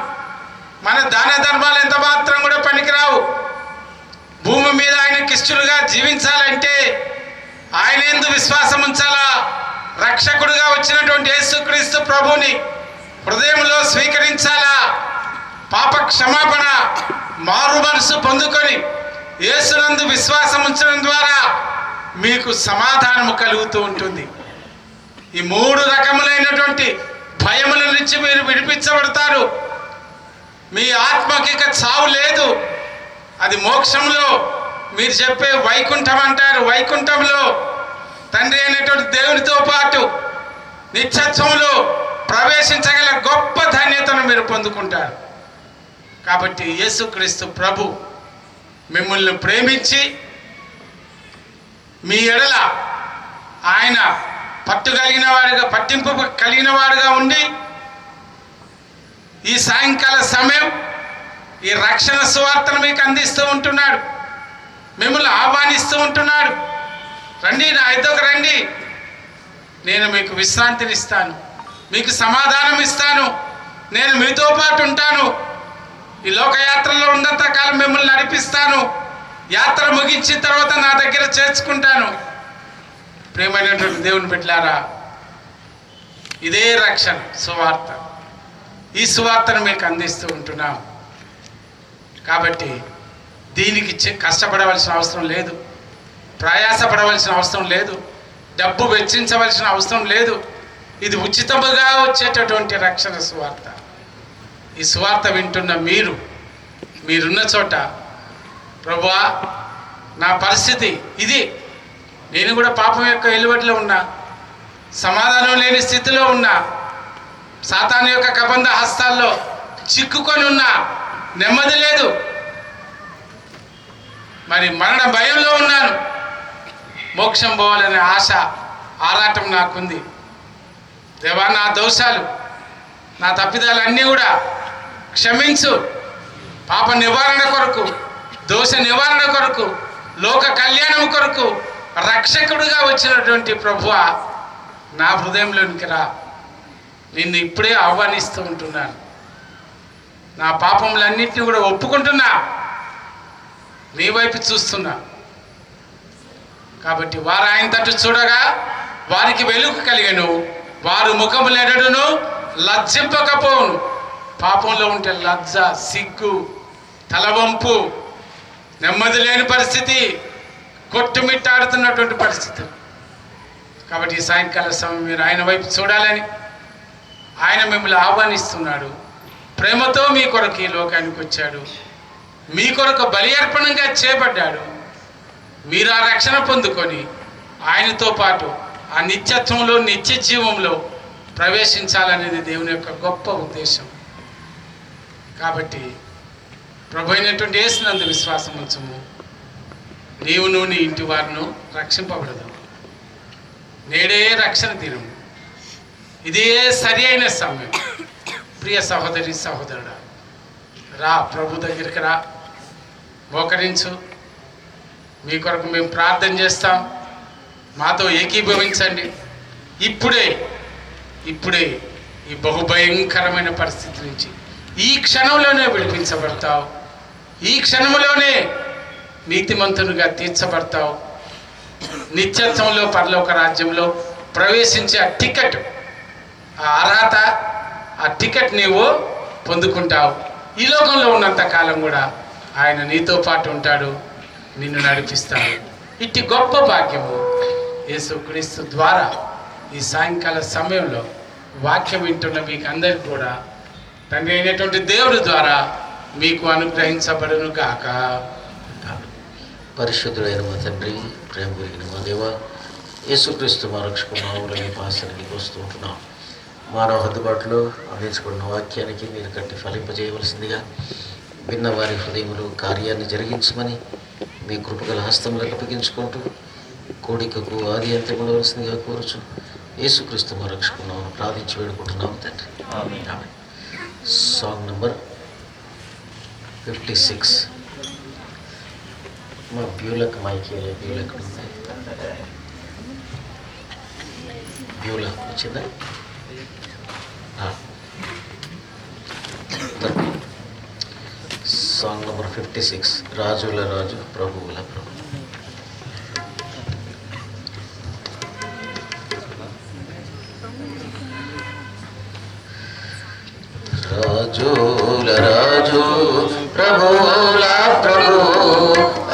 మన దాన ధర్మాలు ఎంత మాత్రం కూడా పనికిరావు. భూమి మీద ఆయనకిష్టులుగా జీవించాలంటే ఆయన యందు విశ్వాసం ఉంచాలా. రక్షకుడుగా వచ్చినటువంటి యేసుక్రీస్తు ప్రభువుని హృదయంలో స్వీకరించాలా. పాప క్షమాపణ, మారు మనసు పొందుకొని యేసునందు విశ్వాసం ఉంచడం ద్వారా మీకు సమాధానము కలుగుతూ ఉంటుంది. ఈ 3 రకములైనటువంటి భయముల నుంచి మీరు విడిపించబడతారు. మీ ఆత్మకి ఇక చావు లేదు. అది మోక్షంలో మీరు చెప్పే వైకుంఠం అంటారు. వైకుంఠంలో తండ్రి అయినటువంటి దేవునితో పాటు నిత్యత్వంలో ప్రవేశించగల గొప్ప ధన్యతను మీరు పొందుకుంటారు. కాబట్టి యేసుక్రీస్తు ప్రభు మిమ్మల్ని ప్రేమించి మీ ఎడల ఆయన పట్టింపు కలిగిన వాడుగా ఉండి ఈ సాయంకాల సమయం ఈ రక్షణ సువార్తను మీకు అందిస్తూ ఉంటున్నాడు. మిమ్మల్ని ఆహ్వానిస్తూ ఉంటున్నాడు. రండి, నా యొద్దకు రండి, నేను మీకు విశ్రాంతిని ఇస్తాను, మీకు సమాధానం ఇస్తాను, నేను మీతో పాటు ఉంటాను, ఈ లోకయాత్రలో ఉన్నంత కాలం మిమ్మల్ని నడిపిస్తాను, యాత్ర ముగించిన తర్వాత నా దగ్గర చేర్చుకుంటాను. ప్రియమైనటువంటి దేవుని బిడ్డలారా, ఇదే రక్షణ సువార్త. ఈ సువార్తను మీకు అందిస్తూ ఉంటున్నాం. కాబట్టి దీనికి కష్టపడవలసిన అవసరం లేదు, ప్రయాసపడవలసిన అవసరం లేదు, డబ్బు వెచ్చించవలసిన అవసరం లేదు. ఇది ఉచితముగా వచ్చేటటువంటి రక్షణ సువార్త. ఈ సువార్త వింటున్న మీరు మీరున్న చోట ప్రభువా నా పరిస్థితి ఇది, నేను కూడా పాపం యొక్క ఎలువడిలో ఉన్నా, సమాధానం లేని స్థితిలో ఉన్నా, సాతాను యొక్క కబంధ హస్తాల్లో చిక్కుకొని ఉన్నా, నెమ్మది లేదు, మరి మరణ భయంలో ఉన్నాను, మోక్షం పోవాలనే ఆశ ఆరాటం నాకుంది. దేవా నా దోషాలు నా తప్పిదాలు అన్నీ కూడా క్షమించు, పాప నివారణ కొరకు, దోష నివారణ కొరకు, లోక కళ్యాణం కొరకు రక్షకుడిగా వచ్చినటువంటి ప్రభువా నా హృదయంలోనికి రా, నిన్ను ఇప్పుడే ఆహ్వానిస్తూ ఉంటున్నాను. నా పాపములన్నింటినీ కూడా ఒప్పుకుంటున్నా, నీ వైపు చూస్తున్నా. కాబట్టి వారు ఆయన తట్టు చూడగా వారికి వెలుగు కలిగను, వారు ముఖములెన్నడును లజ్జింపకపోవును. పాపంలో ఉంటే లజ్జ, సిగ్గు, తలవంపు, నెమ్మది లేని పరిస్థితి, కొట్టుమిట్టాడుతున్నటువంటి పరిస్థితి. కాబట్టి ఈ సాయంకాల సమయం మీరు ఆయన వైపు చూడాలని ఆయన మిమ్మల్ని ఆహ్వానిస్తున్నాడు. ప్రేమతో మీ కొరకు ఈ లోకానికి వచ్చాడు, మీ కొరకు బలి అర్పణంగా చేయబడ్డాడు. మీరు ఆ రక్షణ పొందుకొని ఆయనతో పాటు ఆ నిత్యత్వంలో, నిత్య జీవంలో ప్రవేశించాలనేది దేవుని యొక్క గొప్ప ఉద్దేశం. కాబట్టి ప్రభు అయినటువంటి యేసునందు విశ్వాసం ఉంచుము, నీవును నీ ఇంటి వారిను రక్షింపబడదు. నేడే రక్షణ దినము, ఇదే సరి అయిన సమయం. ప్రియ సహోదరి సహోదరుడా, రా, ప్రభు దగ్గరికి రా, మోకరించు. మీ కొరకు మేము ప్రార్థన చేస్తాం, మాతో ఏకీభవించండి. ఇప్పుడే ఈ బహుభయంకరమైన పరిస్థితి నుంచి ఈ క్షణంలోనే విడిపించబడతావు, ఈ క్షణంలోనే నీతిమంతునిగా తీర్చబడతావు. నిత్యత్వంలో పరలోక రాజ్యంలో ప్రవేశించే ఆ టికెట్, ఆ అర్హత, ఆ టికెట్ నీవు పొందుకుంటావు. ఈ లోకంలో ఉన్నంత కాలం కూడా ఆయన నీతో పాటు ఉంటాడు, నిన్ను నడిపిస్తాడు. ఇట్టి గొప్ప భాగ్యము యేసుక్రీస్తు ద్వారా ఈ సాయంకాల సమయంలో వాక్యం వింటున్న మీకు అందరికీ కూడా తండ్రి అయినటువంటి దేవుడి ద్వారా మీకు అనుగ్రహించబడును గాక. పరిశుద్ధుడైన మా తండ్రి, ప్రేమ కలిగిన మా దేవ, యేసుక్రీస్తు మా రక్షకుని పాసనికి వస్తూ ఉంటున్నాం. మానవ హద్దుబాటులో అందించబడిన వాక్యానికి మీరు కట్టి ఫలింపజేయవలసిందిగా విన్న వారి హృదయములు కార్యాన్ని జరిగించమని మీ కృపగల హస్తములకు అప్పగించుకుంటూ కోడికకు ఆది అంత్యములవలసిందిగా కోరుచు యేసుక్రీస్తు మా రక్షకున్నామని ప్రార్థించి వేడుకుంటున్నాము తండ్రి. ఆమేన్. Song number 56. మా బ్యూలకు మైకేలో బ్యూలు ఎక్కడ ఉంది? బ్యూలా వచ్చిందా? సాంగ్ నంబర్ 56, రాజుల రాజు ప్రభువుల ప్రభు. రాజుల రాజు ప్రభువుల ప్రభు,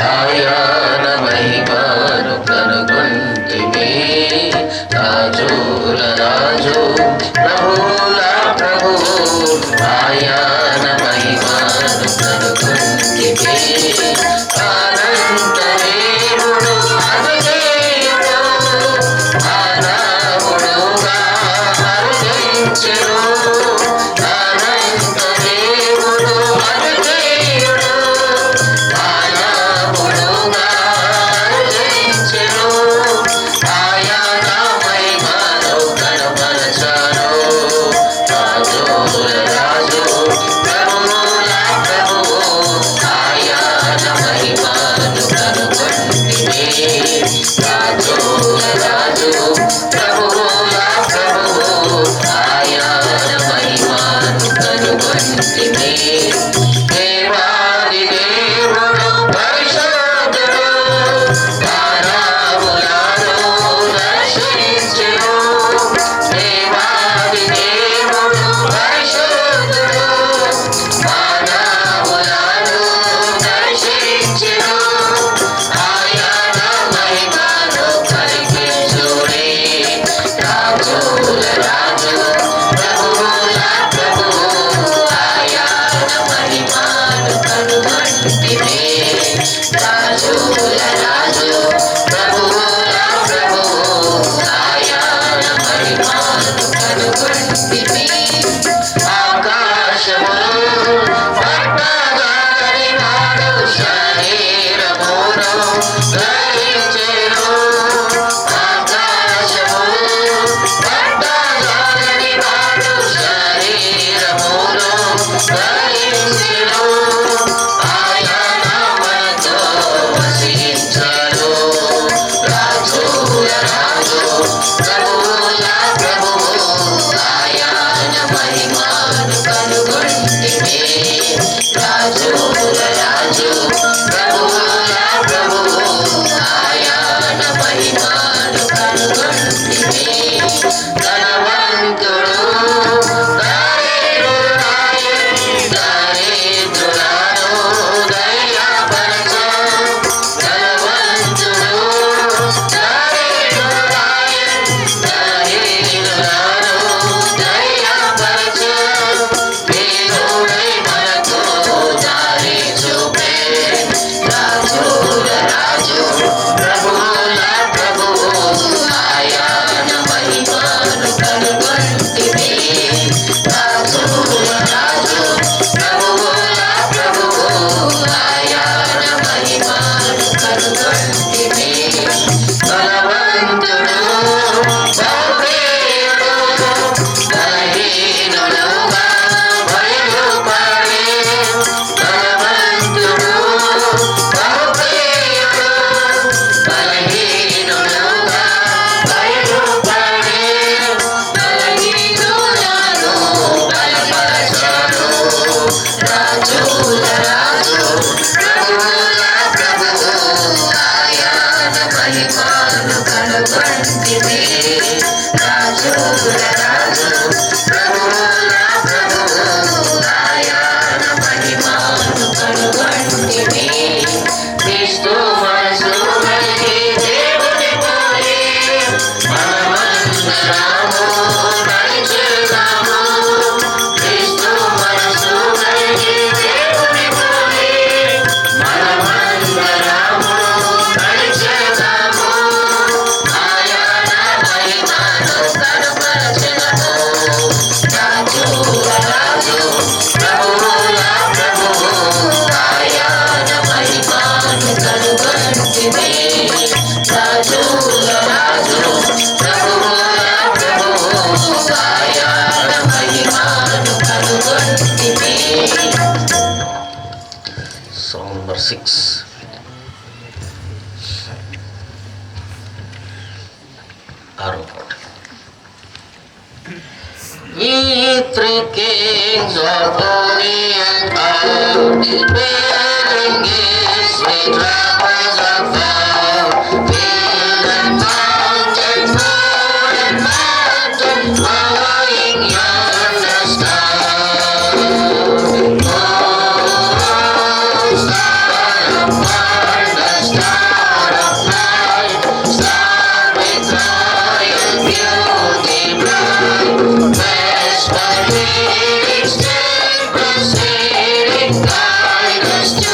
ఆయన మహిమను కనుగొంటిమి. రాజుల రాజు ప్రభువుల ప్రభు, ఆయన మహిమను కనుగొంటిమి. అనంత దేవుడు అవిధేయుడు, మానవుడుగా అరుదించెను. రాజు ప్రభువుల ప్రభు, ఆయన కనుగొంటిమి. రాజుల రాజు ప్రభువుల ప్రభువు ఆయన మహిమను కనుగొంటిమి. ఆకాశములు పట్టగాని వాడు శరీరమును ధరించెను. ఆకాశములు పట్టగాని వాడు శరీరమును ధరించెను. ఆయన మనతో వసించెను. రాజుల రాజు ప్రభువుల ప్రభువు ఆయన మహిమను కనుగొంటిమి. రాజుల రాజు ప్రభువుల ప్రభువు ఆయన మహిమను కనుగొంటిమి. ధనవంతుడు దరిద్రులను దయపరచు. ధనవంతుడు దరిద్రులను దయపరచు. దేవుడై మనకు దారి చూపే. రాజుల రాజు ప్రభువుల ప్రభువు ఆయన మహిమను కనుగొంటిమి. రాజుల రాజు ప్రభువుల ప్రభువు ఆయన మహిమను కనుగొంటిమి. బలవంతుడు బహుప్రియుడు బలహీనులుగా బయలుపడే. బలవంతుడు బహుప్రియుడు బలహీనులుగా బయలుపడే. బలహీనులను బలపరచెను. రాజుల రాజు ప్రభువుల ప్రభువు ఆయన మహిమను కనుగొంటిమి. రాజుల రాజు ప్రభువుల ప్రభువు ఆయన మహిమను కనుగొంటిమి. క్రీస్తు మనసు కలిగి దేవుని పోలి మనమందరము నడిచేదాము. క్రీస్తు మనసు కలిగి దేవుని పోలి మనమందరము నడిచేదాము. ఆయన మహిమను కనుపరచెదము. రాజుల రాజు ప్రభువుల ప్రభువు ఆయన మహిమను కనుగొంటిమి. రాజుల రాజు ప్రభువుల ప్రభువు ఆయన మహిమను కనుగొంటిమి. Song number 6. ఆరో పాట. We three kings are holy and proud, bearing gifts with rappers of vow. Field and mountain, moor and mountain, following yonder star. Oh, star of mine, the star of night, star with royal beauty bright. Vesper leading, still proceeding, guide us to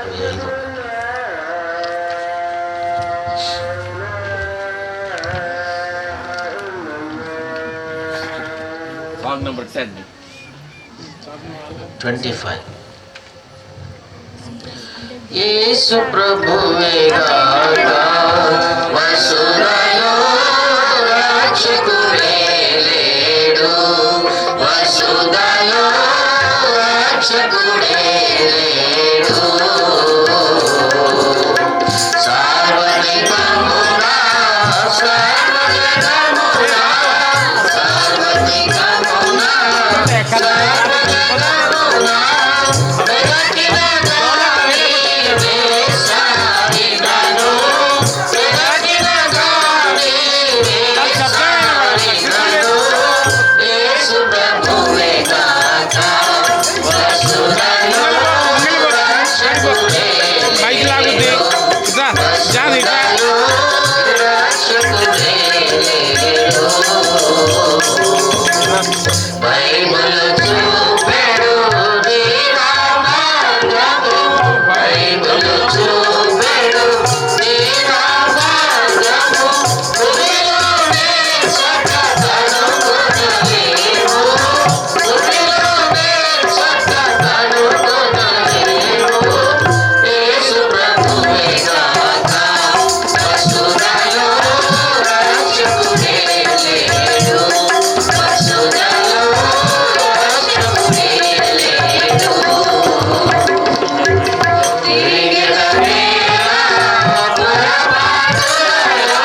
65. Song number 10. 25. యేసు ప్రభువేగా వసుదలో రక్షకుడే లేడు, వసుదలో రక్షకుడే లేడు. సార్వత్రికముగా సర్వజనముగా సార్వత్రికముగా సర్వజనముగా వెలకిన గాలి వేసారినను, వెలకిన గాలి వేసారినను. యేసు ప్రభువే గాక వసుదలో రక్షకుడే లేడు, వసుదలో రక్షకుడే లేడు. Bible చూపెడు నీవా మార్గము, Bible చూపెడు నీవా మార్గము. గురిలోనే చక్కదనుకొనలేము, గురిలోనే చక్కదనుకొనలేము. యేసు ప్రభువే గాక వసుదలో రక్షకుడే లేడు, వసుదలో రక్షకుడే లేడు. తిరిగెదవేళ పొరపాటులలో,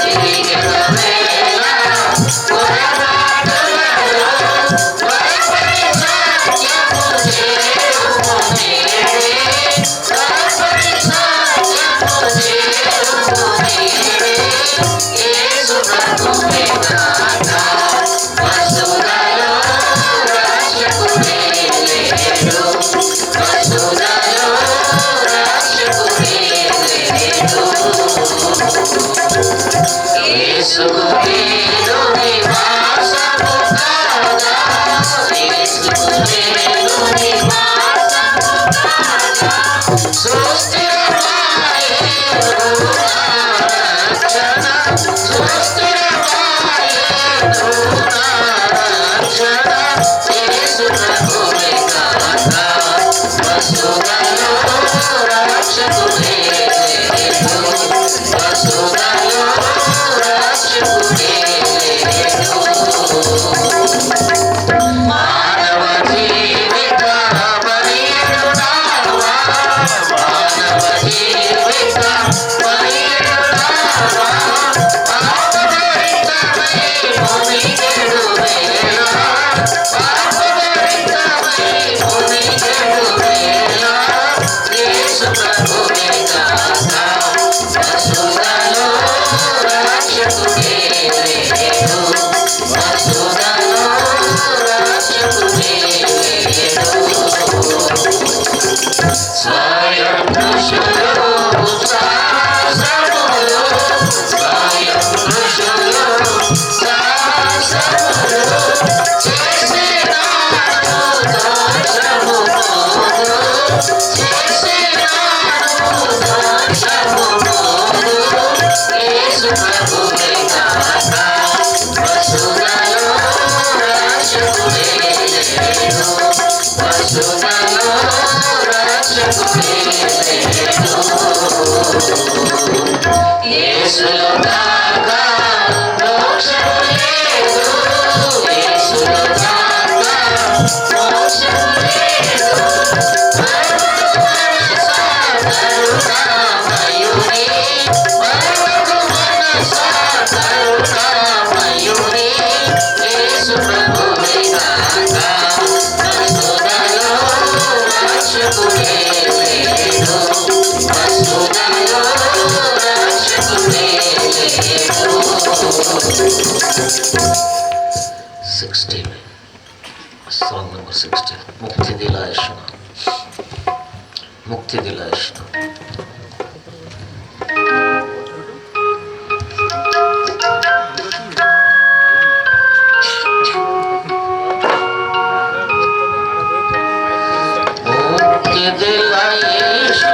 తిరిగెదవేళ పొరపాటులలో భయపడి సత్యము చేరుము నీవే, భయపడి సత్యము చేరుము నీవే. యేసు ప్రభువే గాక వసుదలో రక్షకుడే లేడు, వసుదలో రక్షకుడే లేడు. యేసుకు నేను నివాసము కాగా, యేసుకు నేను నివాసము కాగా. సుస్థిరమాయేను నా రక్షణ, సుస్థిరమాయేను నా రక్షణ. యేసు ప్రభువే గాక వసుదలో రక్షకుడే లేడు, వసుదలో రక్షకుడే లేడు. మానవ జీవిత బలియుడావా, మానవ జీవిత బలియుడావా. పాపభరితమై మునిగెడు వేళ, పాపభరితమై మునిగెడు వేళ. యేసు ప్రభువే గాక వసుదలో రక్షకుడే లేడు, వసుదలో రక్షకుడే లేడు. స్వయం పురుషులు సాహసములు, స్వయం పురుషులు సాహసములు చేసినాడు దోషము పోదు, చేసినాడు దోషము పోదు. యేసు ప్రభువే గాక వసుదలో రక్షకుడే లేడు, వసుదలో రక్షకుడే లేడు. యేసులో గాక మోక్షము లేదు, యేసులో గాక మోక్షము లేదు. పరమకు మనసా కరుణామయుడే, పరమకు మనసా కరుణామయుడే. యేసు ప్రభువే గాక వసుదలో రక్షకుడే లేడు, వసుదలో రక్షకుడే లేడు. 16. Song number 16. मुक्ति दिलायशना, मुक्ति दिलायशना. मुक्ति दिलायशना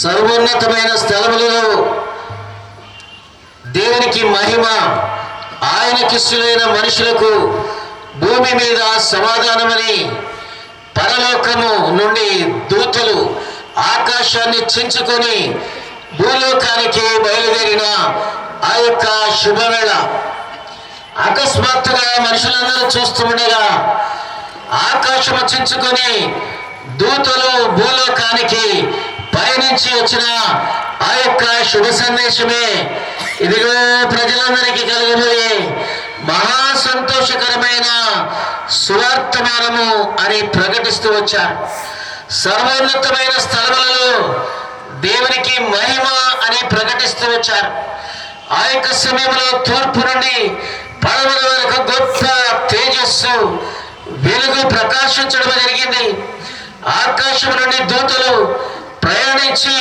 సర్వోన్నతమైన స్థలములలో దేవునికి మహిమ, ఆయనకిష్టులైన మనుషులకు భూమి మీద సమాధానమని పరలోకము నుండి దూతలు ఆకాశాన్ని చించుకొని భూలోకానికి బయలుదేరిన ఆ యొక్క శుభవేళ అకస్మాత్తుగా మనుషులందరూ చూస్తుండగా ఆకాశము చించుకొని దూతలు భూలోకానికి పయనించి వచ్చిన ఆ యొక్క శుభ సందేశమే ఇదిగో ప్రజలందరికీ కలగబోయే మహా సంతోషకరమైన సువార్తమానము అని ప్రకటిస్తూ వచ్చారు. సర్వోన్నతమైన స్థలములలో దేవునికి మహిమ అని ప్రకటిస్తూ వచ్చారు. ఆ యొక్క సమయంలో తూర్పు నుండి పడమర వరకు గొప్ప తేజస్సు వెలుగు ప్రకాశించడం జరిగింది. ఆకాశం నుండి దూతలు ప్రయాణించి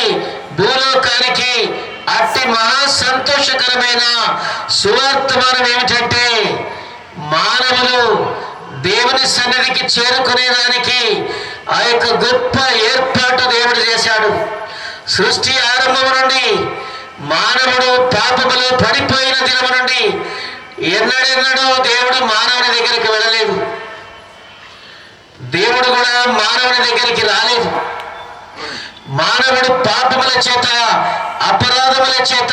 భూలోకానికి అతి మహా సంతోషకరమైన సువార్తమానం ఏమిటంటే మానవులు దేవుని సన్నిధికి చేరుకునేదానికి ఆ యొక్క గొప్ప ఏర్పాటు దేవుడు చేశాడు. సృష్టి ఆరంభం నుండి మానవుడు పాపములో పడిపోయిన దినము నుండి ఎన్నడెన్నడూ దేవుడు మానవుని దగ్గరికి వెళ్ళలేదు. దేవుడు కూడా మానవుని దగ్గరికి రాలేదు. మానవుడు పాపముల చేత అపరాధముల చేత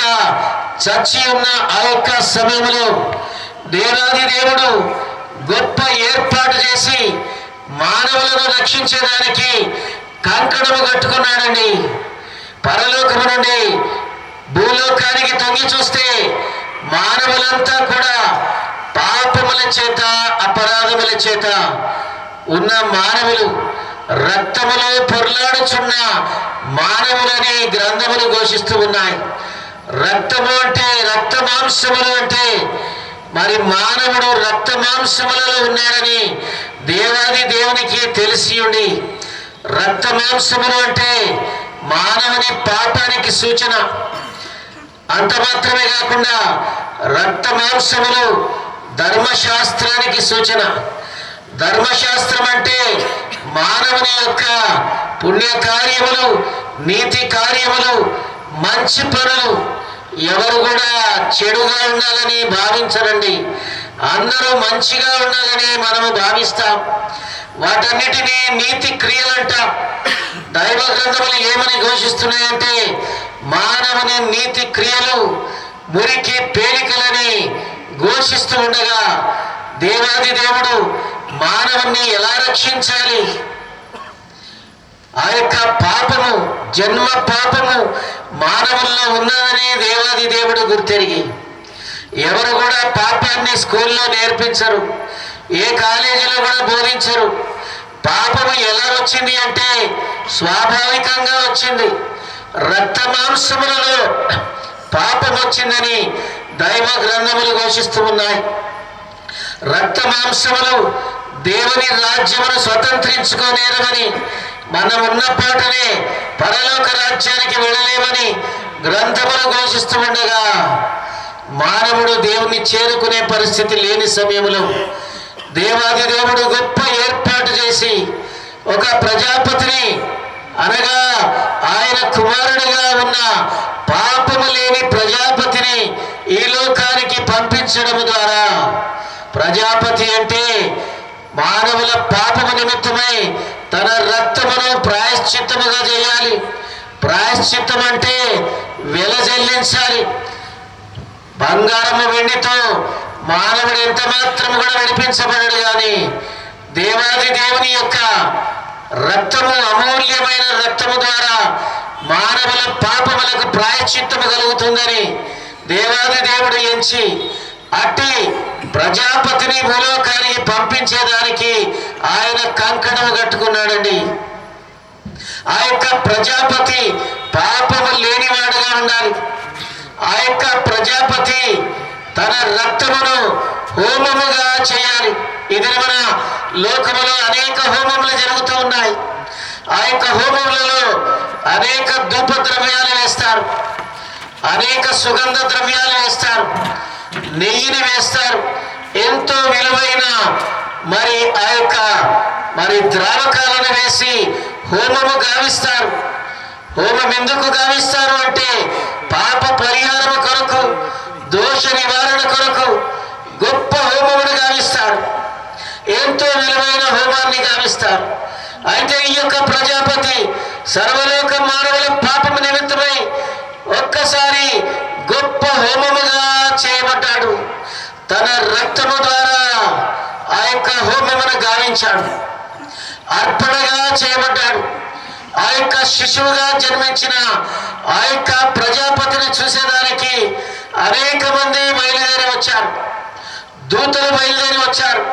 చచ్చి ఉన్న ఆ యొక్క సమయంలో దేవాది దేవుడు గొప్ప ఏర్పాటు చేసి మానవులను రక్షించడానికి కంకణము కట్టుకున్నాడండి. పరలోకము నుండి భూలోకానికి తొంగి చూస్తే మానవులంతా కూడా పాపముల చేత అపరాధముల చేత ఉన్న మానవులు, రక్తములో పొర్లాడుచున్న మానవులని గ్రంథములు ఘోషిస్తూ ఉన్నాయి. రక్తము అంటే రక్త మాంసములు అంటే మరి మానవుడు రక్త మాంసములలో ఉన్నాడని దేవాది దేవునికి తెలిసి ఉండి, రక్త మాంసములు అంటే మానవుని పాపానికి సూచన. అంత మాత్రమే కాకుండా రక్త మాంసములు ధర్మశాస్త్రానికి సూచన. ధర్మశాస్త్రం అంటే మానవుని యొక్క పుణ్య కార్యములు, నీతి కార్యములు, మంచి పనులు. ఎవరు కూడా చెడుగా ఉండాలని భావించరండి. అందరూ మంచిగా ఉండాలని మనము భావిస్తాం. వాటన్నిటినీ నీతి క్రియలంటాం. దైవ గ్రంథములు ఏమని ఘోషిస్తున్నాయంటే మానవుని నీతి క్రియలు మురికి పేలికలని ఘోషిస్తూ ఉండగా దేవాది దేవుడు మానవుని ఎలా రక్షించాలి, ఆ యొక్క పాపము, జన్మ పాపము మానవుల్లో ఉన్నదని దేవాది దేవుడు గుర్తెరిగి ఎవరు కూడా పాపాన్ని స్కూల్లో నేర్పించరు, ఏ కాలేజీలో కూడా బోధించరు. పాపము ఎలా వచ్చింది అంటే స్వాభావికంగా వచ్చింది. రక్త మాంసములలో పాపం వచ్చిందని దైవ గ్రంథములు ఘోషిస్తూ ఉన్నాయి. రక్త మాంసములు దేవుని రాజ్యమును స్వతంత్రించుకోలేరమని, మనం ఉన్న పాటనే పరలోక రాజ్యానికి వెళ్ళలేమని గ్రంథములు ఘోషిస్తూ ఉండగా మానవుడు దేవుని చేరుకునే పరిస్థితి లేని సమయంలో దేవాది దేవుడు గొప్ప ఏర్పాటు చేసి ఒక ప్రజాపతిని, అనగా ఆయన కుమారుడిగా ఉన్న పాపము లేని ప్రజాపతిని ఈ లోకానికి పంపించడం ద్వారా, ప్రజాపతి అంటే మానవుల పాపము నిమిత్తమై తన రక్తమును ప్రాయశ్చిత్తముగా చేయాలి. ప్రాయశ్చిత్తం అంటే వెలజల్లించాలి. బంగారము వెండితో మానవుడు ఎంత మాత్రం కూడా నడిపించబడడు, కానీ దేవాది దేవుని యొక్క రక్తము, అమూల్యమైన రక్తము ద్వారా మానవుల పాపములకు ప్రాయశ్చిత్తము కలుగుతుందని దేవాది దేవుడు ఎంచి అట్టి ప్రజాపతిని భూలోకానికి పంపించేదానికి ఆయన కంకణము కట్టుకున్నాడండి. ఆ యొక్క ప్రజాపతి పాపము లేనివాడుగా ఉండాలి. ఆ యొక్క ప్రజాపతి తన రక్తమును హోమముగా చేయాలి. ఇది మన లోకములో అనేక హోమములు జరుగుతూ ఉన్నాయి. ఆ యొక్క హోమములలో అనేక ధూప ద్రవ్యాలు వేస్తారు, అనేక సుగంధ ద్రవ్యాలు వేస్తారు, నెయ్యిని వేస్తారు, ఎంతో విలువైన ఆ యొక్క ద్రావకాలను వేసి హోమము గావిస్తారు. హోమం ఎందుకు గావిస్తారు అంటే పాప పరిహారం కొరకు, దోష నివారణ కొరకు గొప్ప హోమమును గావిస్తారు. ఎంతో విలువైన హోమాన్ని గావిస్తారు. అయితే ఈ యొక్క ప్రజాపతి సర్వలోక మానవుల పాపము నిమిత్తమై ఒక్కసారి గొప్ప హోమముగా చేయబడ్డాడు. తన రక్తము ద్వారా ఆ యొక్క హోమమును గావించాడు, అర్పణగా చేయబడ్డాడు. ఆ యొక్క శిశువుగా జన్మించిన ఆ యొక్క ప్రజాపతిని చూసేదానికి అనేక మంది బయలుదేరి వచ్చారు. దూతలు బయలుదేరి వచ్చారు,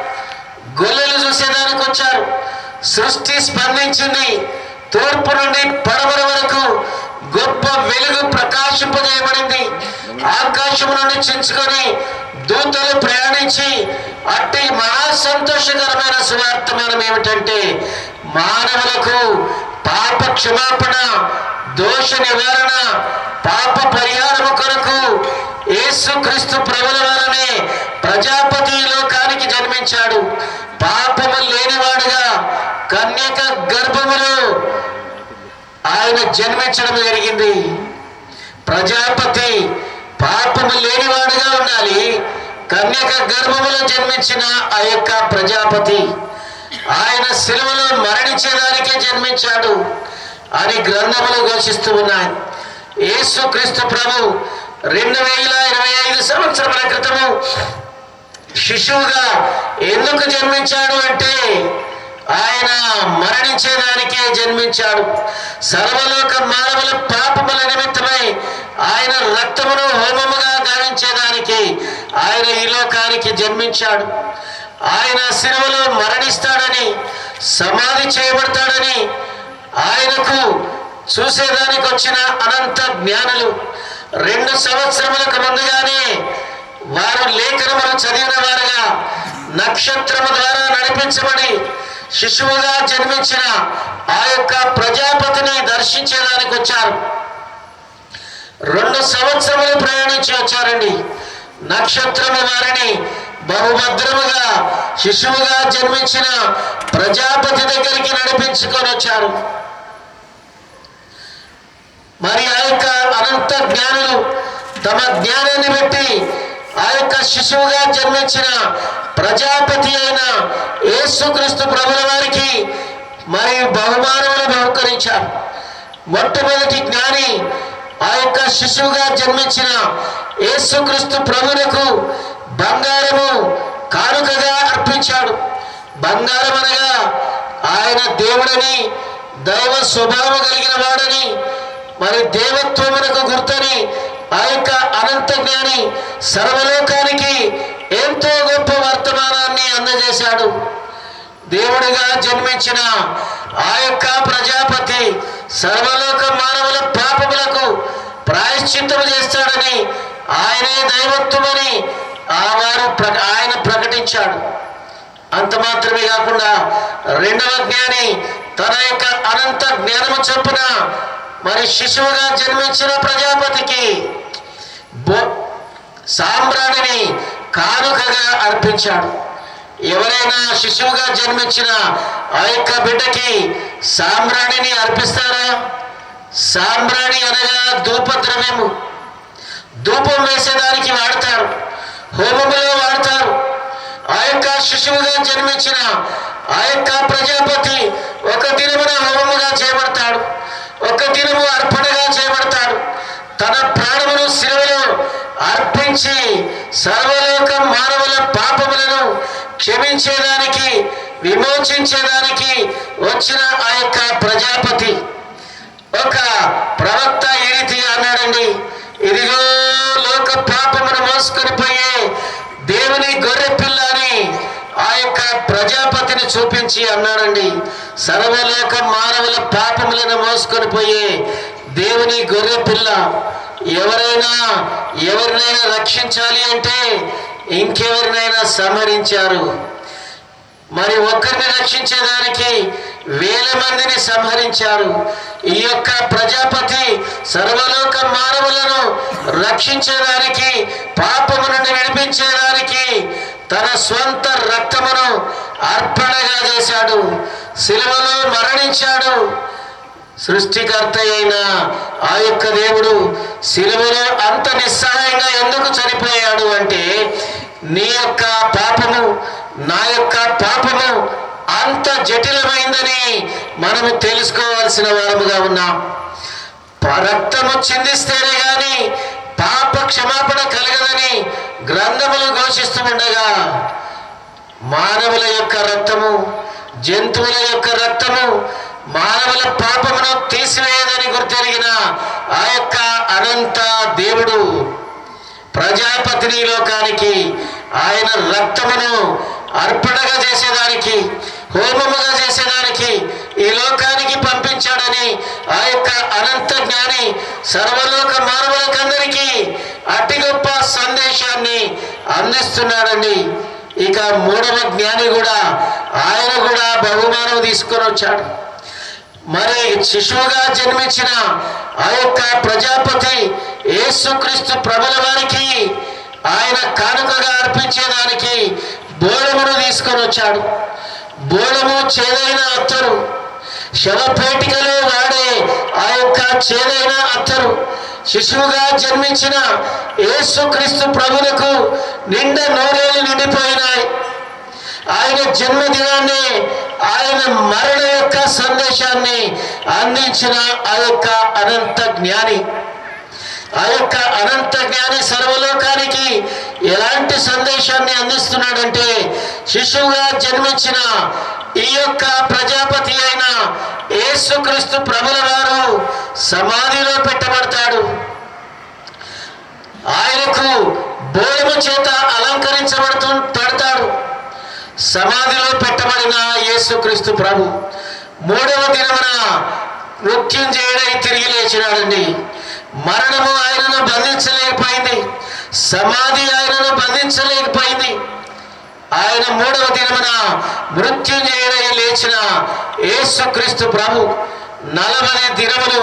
గొల్లలు చూసేదానికి వచ్చారు. సృష్టి స్పందించింది. తూర్పు నుండి పడమర వరకు గొప్ప వెలుగు ప్రకాశింపజేయబడింది. ఆకాశం నుండి చించుకొని దూతలు ప్రయాణించి అట్టి మహా సంతోషకరమైన సువార్తమానం ఏమిటంటే మానవులకు పాప క్షమాపణ, దోష నివారణ, పాప పరిహారము కొరకు యేసుక్రీస్తు ప్రభుల వలనే ప్రజాపతి లోకానికి జన్మించాడు. పాపము లేనివాడుగా కన్యక గర్భములో ఆయన జన్మించడం జరిగింది. ప్రజాపతి పాపము లేనివాడుగా ఉండాలి. కన్యక గర్భములో జన్మించిన ఆ యొక్క ప్రజాపతి ఆయన శిలువలో మరణించేదానికే జన్మించాడు అని గ్రంథములు ఘోషిస్తూ ఉన్నాయి. యేసుక్రీస్తు ప్రభు 2025 సంవత్సరముల క్రితము శిశువుగా ఎందుకు జన్మించాడు అంటే ఆయన మరణించేదానికే జన్మించాడు. సర్వలోక మానవుల పాపముల నిమిత్తమై ఆయన రక్తమును హోమముగా గావించేదానికి ఆయన ఈ లోకానికి జన్మించాడు. ఆయన శిలువలో మరణిస్తాడని, సమాధి చేయబడతాడని ఆయనకు చూసేదానికి వచ్చిన అనంత జ్ఞానులు 2 సంవత్సరములకు ముందుగానే వారు లేఖనములు చదివిన వారుగా నక్షత్రము ద్వారా నడిపించబడి శిశువుగా జన్మించిన ఆ యొక్క ప్రజాపతిని దర్శించేదానికి వచ్చారు. 2 సంవత్సరములు ప్రయాణించి వచ్చారండి. నక్షత్రము వారిని బహుభద్రముగా శిశువుగా జన్మించిన ప్రజాపతి దగ్గరికి నడిపించుకొని వచ్చారు. మరి ఆ యొక్క అనంత జ్ఞానులు తమ జ్ఞానాన్ని బట్టి ఆ యొక్క శిశువుగా జన్మించిన ప్రజాపతి అయిన యేసుక్రీస్తు ప్రభుల వారికి మరి బహుమానములు బహుకరించారు. మొట్టమొదటి జ్ఞాని ఆ యొక్క శిశువుగా జన్మించిన యేసుక్రీస్తు ప్రభువులకు బంగారము కానుకగా అర్పించాడు. బంగారం అనగా ఆయన దేవుడని, దైవ స్వభావం కలిగిన వాడని, మరి దేవత్వమునకు గుర్తని ఆ యొక్క అనంత జ్ఞాని సర్వలోకానికి ఎంతో గొప్ప వర్తమానాన్ని అందజేశాడు. దేవుడిగా జన్మించిన ఆ యొక్క ప్రజాపతి సర్వలోక మానవుల పాపములకు ప్రాయశ్చిత్తము చేస్తాడని, ఆయనే దైవత్వమని ఆయన ప్రకటించాడు. అంత మాత్రమే కాకుండా రెండవ జ్ఞాని తన యొక్క అనంత జ్ఞానము చొప్పున మరి శిశువుగా జన్మించిన ప్రజాపతికి సాంబ్రాణిని కానుకగా అర్పించాడు. ఎవరైనా శిశువుగా జన్మించిన ఆ యొక్క బిడ్డకి సాంబ్రాణిని అర్పిస్తారా? సాంబ్రాణి అనగా ధూపద్రవ్యము. ధూపం వేసేదానికి వాడతారు, హోమములో వాడతారు. ఆ యొక్క శిశువుగా జన్మించిన ఆ యొక్క ప్రజాపతి ఒక దినమున హోమముగా చేయబడతాడు, ఒక దినము అర్పణగా చేయబడతాడు. తన ప్రాణమును శిలువలో అర్పించి సర్వలోక మానవుల పాపములను క్షమించేదానికి, విమోచించేదానికి వచ్చిన ఆ యొక్క ప్రజాపతి ఒక ప్రవక్త ఈ రీతిగా అన్నాడండి, ఇదిగో లోక పాపమును మోసుకొని పోయే దేవుని గొర్రె పిల్ల అని ఆ యొక్క ప్రజాపతిని చూపించి అన్నాడండి. సర్వలోక మానవుల పాపములను మోసుకొని పోయే దేవుని గొర్రె పిల్ల. ఎవరినైనా రక్షించాలి అంటే ఇంకెవరినైనా సంహరించారు. మరి ఒక్కరిని రక్షించేదానికి 1000 మందిని సంహరించారు. ఈ యొక్క ప్రజాపతి సర్వలోక మానవులను రక్షించేదానికి, పాపము నుండి విడిపించేదానికి తన స్వంత రక్తమును అర్పణగా చేశాడు. శిలువలో మరణించాడు. సృష్టికర్త అయిన ఆ యొక్క దేవుడు శిలువలో అంత నిస్సహాయంగా ఎందుకు చనిపోయాడు అంటే నీ యొక్క పాపము నా యొక్క పాపము అంత జటిలమైందని మనము తెలుసుకోవాల్సిన వారముగా ఉన్నాం. రక్తము చిందిస్తేనే గాని పాప క్షమాపణ కలగదని గ్రంథములు ఘోషిస్తూ ఉండగా మానవుల యొక్క రక్తము, జంతువుల యొక్క రక్తము మానవుల పాపమును తీసివేయదని గుర్తెరిగిన ఆ యొక్క అనంత దేవుడు ప్రజాపతిని లోకానికి ఆయన రక్తమును అర్పణగా చేసేదానికి, హోమముగా చేసేదానికి ఈ లోకానికి పంపించాడని ఆ యొక్క అనంత జ్ఞాని సర్వలోక మానవులకందరికీ అతి గొప్ప సందేశాన్ని అందిస్తున్నాడండి. ఇక మూడవ జ్ఞాని కూడా ఆయన కూడా బహుమానం తీసుకొని వచ్చాడు. మరి శిశువుగా జన్మించిన ఆ యొక్క ప్రజాపతి యేసుక్రీస్తు ప్రభుల వారికి ఆయన కానుకగా అర్పించేదానికి బోళమును తీసుకొని వచ్చాడు. బోళము చేదైన అత్తరు, శవపేటికలో వాడే ఆ యొక్క చేదైన అత్తరు శిశువుగా జన్మించిన యేసుక్రీస్తు ప్రభులకు నిండా నూరేళ్ళు నిండిపోయినాయి. ఆయన జన్మదినాన్ని, ఆయన మరణ యొక్క సందేశాన్ని అందించిన ఆ యొక్క అనంత జ్ఞాని, ఆ యొక్క అనంత జ్ఞాని సర్వలోకానికి ఎలాంటి సందేశాన్ని అందిస్తున్నాడంటే శిశువుగా జన్మించిన ఈ యొక్క ప్రజాపతి అయిన యేసుక్రీస్తు ప్రభుల వారు సమాధిలో పెట్టబడతాడు. ఆయనకు బోళము చేత అలంకరించబడతాడు. సమాధిలో పెట్టబడిన యేసుక్రీస్తు ప్రభు మూడవ దినమున మృత్యుంజయుడై తిరిగి లేచినాడండి. మరణము ఆయనను బంధించలేకపోయింది, సమాధి ఆయనను బంధించలేకపోయింది. ఆయన మూడవ దినమున మృత్యుంజయుడై లేచిన యేసుక్రీస్తు ప్రభు 40 దినములు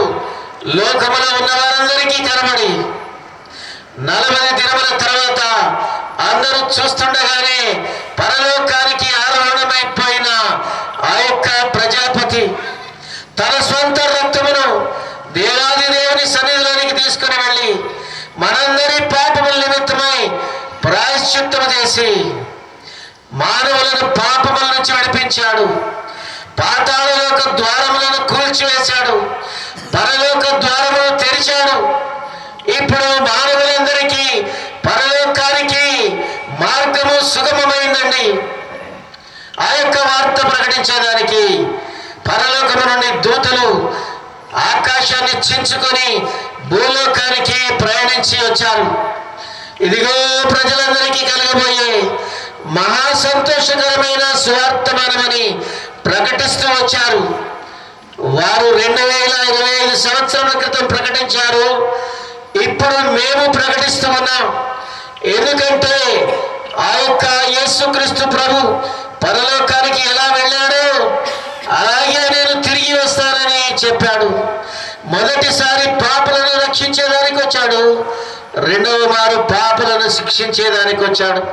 లోకములో ఉన్న వారందరికీ కనబడి 40 దినముల తర్వాత అందరూ చూస్తుండగానే పరలోకానికి ఆరోహణమైపోయిన ఆ యొక్క ప్రజాపతి తన స్వంత రక్తమును దేవాది దేవుని సన్నిధిలోనికి తీసుకుని వెళ్ళి మనందరి పాపముల నిమిత్తమై ప్రాయశ్చిత్తము చేసి మానవులను పాపముల నుంచి విడిపించాడు. పాతాళలోక ద్వారములను కూల్చివేశాడు, పరలోక ద్వారమును తెరిచాడు. ఇప్పుడు మానవులందరికీ పరలోకానికి మార్గము సుగమమైందండి. ఆ యొక్క వార్త ప్రకటించేదానికి పరలోకము నుండి దూతలు ఆకాశాన్ని చించుకొని భూలోకానికి ప్రయాణించి వచ్చారు. ఇదిగో ప్రజలందరికీ కలగబోయే మహా సంతోషకరమైన సువార్తమానమని ప్రకటిస్తూ వచ్చారు. వారు 2025 సంవత్సరాల క్రితం ప్రకటించారు. ఇప్పుడు మేము ప్రకటిస్తూ ఉన్నాం. ఎందుకంటే ఆ యొక్క యేసుక్రీస్తు ప్రభు పరలోకానికి ఎలా వెళ్ళాడో అలాగే నేను తిరిగి వస్తానని చెప్పాడు. మొదటిసారి పాపులను రక్షించేదానికి వచ్చాడు, రెండవ మారు పాపులను శిక్షించేదానికి వచ్చాడు.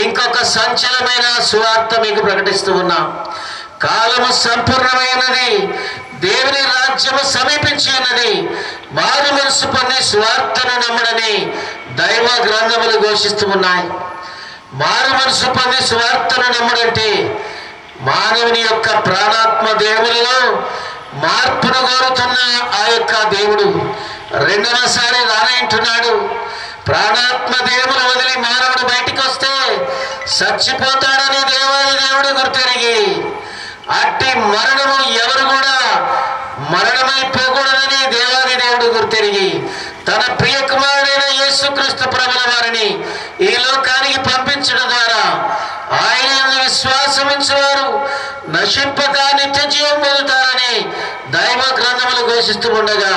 ఇంకొక సంచలనమైన సువార్త మీకు ప్రకటిస్తూ ఉన్నాం. కాలము సంపూర్ణమైనది, దేవుని రాజ్యము సమీపించి ఉన్నది, మారు మనసు పొంది సువార్తను నమ్మడని దైవ గ్రంథములు ఘోషిస్తూ ఉన్నాయి. మారు మనసు పొంది సువార్తను నమ్మడంటే మానవుని యొక్క ప్రాణాత్మ దేవునిలో మార్పును కోరుతున్న ఆ యొక్క దేవుడు రెండవసారి రానంటున్నాడు. ప్రాణాత్మ దేవుని వదిలి మానవుడు బయటికి వస్తే చచ్చిపోతాడని దేవాది దేవుడు గుర్తెరిగి అట్టి మరణము ఎవరు కూడా మరణమైపోకూడదని దేవాది దేవుడు గుర్తెరిగి తన ప్రియ కుమారుడైన యేసుక్రీస్తు ప్రభుల వారిని ఈ లోకానికి పంపించడం ద్వారా ఆయన విశ్వాసమించేవారు నశింపక నిత్య జీవం పొందుతారని దైవ గ్రంథములు ఘోషిస్తూ ఉండగా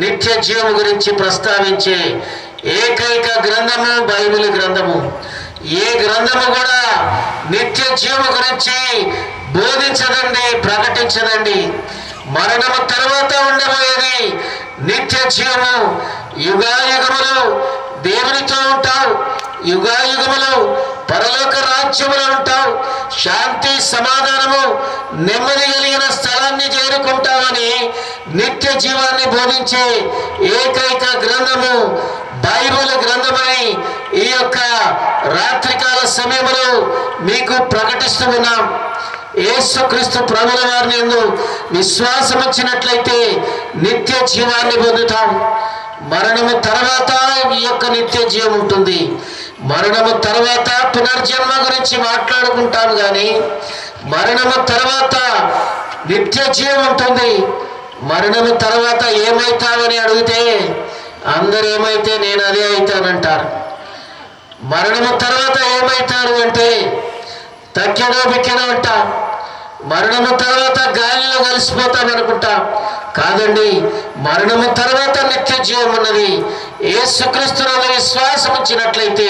నిత్య జీవం గురించి ప్రస్తావించే ఏకైక గ్రంథము బైబిల్ గ్రంథము. ఏ గ్రంథము కూడా నిత్య జీవం గురించి బోధించదండి, ప్రకటించదండి. మరణము తర్వాత ఉండబోయేది నిత్య జీవము. యుగాయుగములు దేవునితో ఉంటావు, యుగాయుగములు పరలోక రాజ్యములో ఉంటావు. శాంతి సమాధానము నెమ్మది కలిగిన స్థలాలు పరలోకాన్ని చేరుకుంటామని నిత్య జీవాన్ని బోధించే ఏకైక గ్రంథము బైబిల్ గ్రంథమని ఈ యొక్క రాత్రికాల సమయంలో మీకు ప్రకటిస్తూ ఉన్నాం. యేసుక్రీస్తు ప్రభుల వారిని యందు విశ్వాసం వచ్చినట్లయితే నిత్య జీవాన్ని పొందుతాం. మరణము తర్వాత ఈ యొక్క నిత్య జీవం ఉంటుంది. మరణము తర్వాత పునర్జన్మ గురించి మాట్లాడుకుంటాం, కానీ మరణము తర్వాత నిత్య జీవం ఉంటుంది. మరణము తర్వాత ఏమైతావని అడిగితే అందరు ఏమైతే నేను అదే అవుతానంటారు. మరణము తర్వాత ఏమైతారు అంటే తక్కెడో బిక్కెడో అంటాం. మరణము తర్వాత గాలిలో కలిసిపోతాం అనుకుంటాం. కాదండి, మరణము తర్వాత నిత్య జీవం ఉన్నది. యేసుక్రీస్తులో విశ్వాసం ఉంచినట్లయితే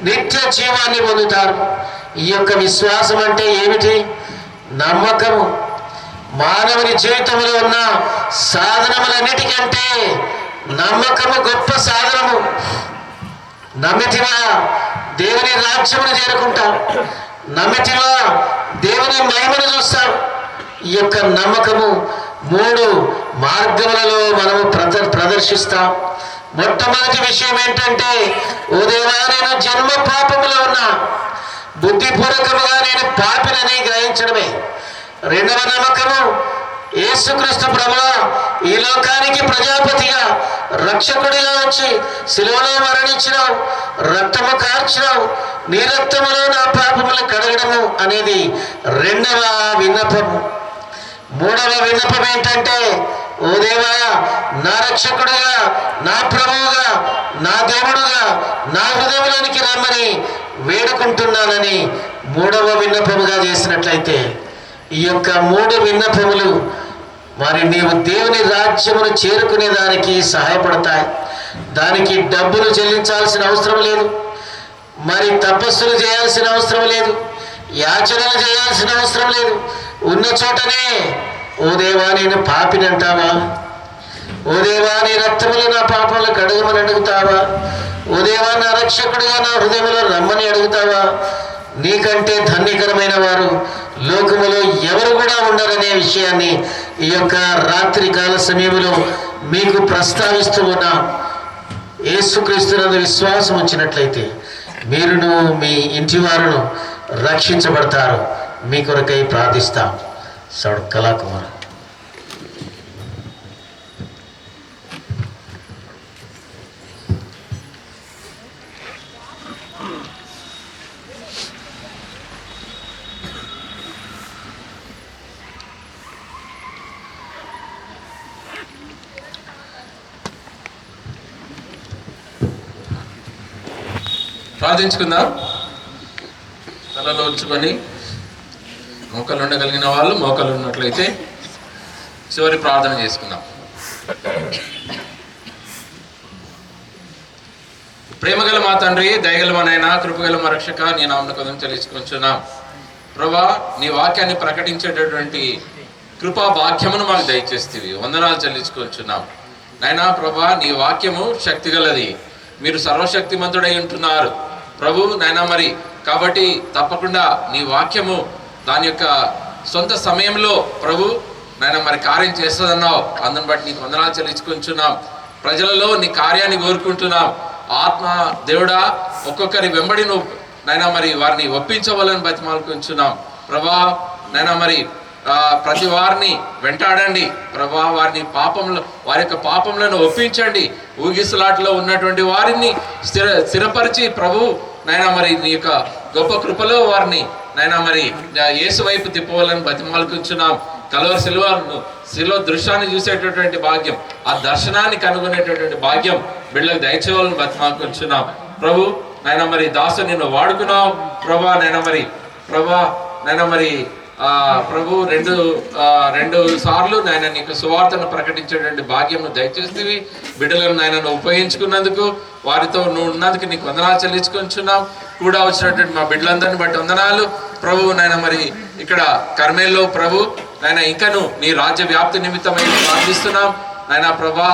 నిత్య జీవాన్ని పొందుతారు. ఈ యొక్క విశ్వాసం అంటే ఏమిటి? నమ్మకము. మానవుని జీవితంలో ఉన్న సాధనములన్నిటికంటే నమ్మకము గొప్ప సాధనము. నమ్మితివా దేవుని రాజ్యమును చేరుకుంటాం, నమ్మితివా దేవుని మహిమను చూస్తాం. ఈ యొక్క నమ్మకము 3 మార్గములలో మనము ప్రదర్శిస్తాం. మొట్టమొదటి విషయం ఏంటంటే, ఓ దేవా నేను జన్మ పాపములో ఉన్నా, బుద్ధిపూర్వకముగా నేను పాపినని గ్రహించడమే. రెండవ నమ్మకము, యేసుక్రీస్తు ప్రభువా ఈ లోకానికి ప్రజాపతిగా రక్షకుడిగా వచ్చి శిలువలో మరణించినావు, రక్తము కార్చినావు, నీ రక్తములో నా పాపములు కడగడము అనేది రెండవ విన్నపము. మూడవ విన్నపం ఏంటంటే, ఓ దేవా నా రక్షకుడిగా, నా ప్రభువుగా, నా దేవుడుగా నా హృదయంలోనికి రమ్మని వేడుకుంటున్నానని మూడవ విన్నపముగా చేసినట్లయితే, ఈ యొక్క 3 విన్నపములు మరి నీవు దేవుని రాజ్యమును చేరుకునేదానికి సహాయపడతాయి. దానికి డబ్బులు చెల్లించాల్సిన అవసరం లేదు, మరి తపస్సులు చేయాల్సిన అవసరం లేదు, యాచనలు చేయాల్సిన అవసరం లేదు. ఉన్న చోటనే ఓ దేవా నేను పాపిని అంటావా? ఓ దేవా నీ రక్తములు నా పాపాలు కడగమని అడుగుతావా? ఓ దేవా నా రక్షకుడిగా నా హృదయంలో రమ్మని అడుగుతావా? నీకంటే ధన్యకరమైన వారు లోకములో ఎవరు కూడా ఉండరనే విషయాన్ని ఈ యొక్క రాత్రి కాల సమయంలో మీకు ప్రస్తావిస్తూ ఉన్నా. యేసుక్రీస్తునందు విశ్వాసం ఉంచినట్లయితే మీరును మీ ఇంటి వారును రక్షించబడతారు. మీ కొరకై ప్రార్థిస్తాం. సౌడ్ కళాకుమార్. ప్రార్థించుకుందాం. తలలో ఉంచుకొని మోకాలు ఉండగలిగిన వాళ్ళు మోకాలు ఉన్నట్లయితే చివరి ప్రార్థన చేసుకుందాం. ప్రేమగల మా తండ్రి, దయగల మా నాయన, కృపగల మా రక్షక, నీ నామమున కొంచెం చెల్లించుకుంటున్నాం. ప్రభా నీ వాక్యాన్ని ప్రకటించేటటువంటి కృపా భాగ్యమును మాకు దయచేస్తేవి వందనాలు చెల్లించుకుంటున్నాం. నాయనా ప్రభా నీ వాక్యము శక్తిగలది, మీరు సర్వశక్తిమంతుడై ఉంటున్నారు ప్రభు నాయనా. మరి కాబట్టి తప్పకుండా నీ వాక్యము దాని యొక్క సొంత సమయంలో ప్రభు నాయన మరి కార్యం చేస్తుందన్నావు. అందుని బట్టి నీకు వందనాలు చెల్లించుకుంటున్నాం. ప్రజలలో నీ కార్యాన్ని కోరుకుంటున్నాం. ఆత్మ దేవుడా ఒక్కొక్కరి వెంబడి నువ్వు నాయన మరి వారిని ఒప్పించవాలని బతిమాలుకుంటున్నాం ప్రభా. నాయన మరి ప్రతి వారిని వెంటాడండి ప్రభా. వారిని వారి యొక్క పాపంలను ఒప్పించండి. ఊగిసలాట్లో ఉన్నటువంటి వారిని స్థిరపరిచి ప్రభు నాయన మరి నీ యొక్క గొప్ప కృపలో వారిని నాయన మరి యేసు వైపు తిప్పవాలని బతిమాలుకుంటున్నాం. కలువరి శిలువ దృశ్యాన్ని చూసేటటువంటి భాగ్యం, ఆ దర్శనాన్ని కనుగొనేటటువంటి భాగ్యం బిడ్డలకు దయచేయాలని బతిమాలుకుంటున్నాం ప్రభు. నాయన మరి దాసు నిన్ను వాడుకున్నావు ప్రభా. నాయన మరి ప్రభు రెండు సార్లు నాయన నీకు సువార్తను ప్రకటించేటువంటి భాగ్యం దయచేస్తేవి. బిడ్డలను నాయనను ఉపయోగించుకున్నందుకు, వారితో నువ్వు ఉన్నందుకు నీకు వందనాలు చెల్లించుకుంటున్నాం. కూడా వచ్చినటువంటి మా బిడ్డలందరినీ బట్టి వందనాలు ప్రభు. నాయన మరి ఇక్కడ కర్మేల్లో ప్రభు నాయన ఇంకను నీ రాజ్య వ్యాప్తి నిమిత్తమై ప్రార్థిస్తున్నాం నాయన ప్రభా.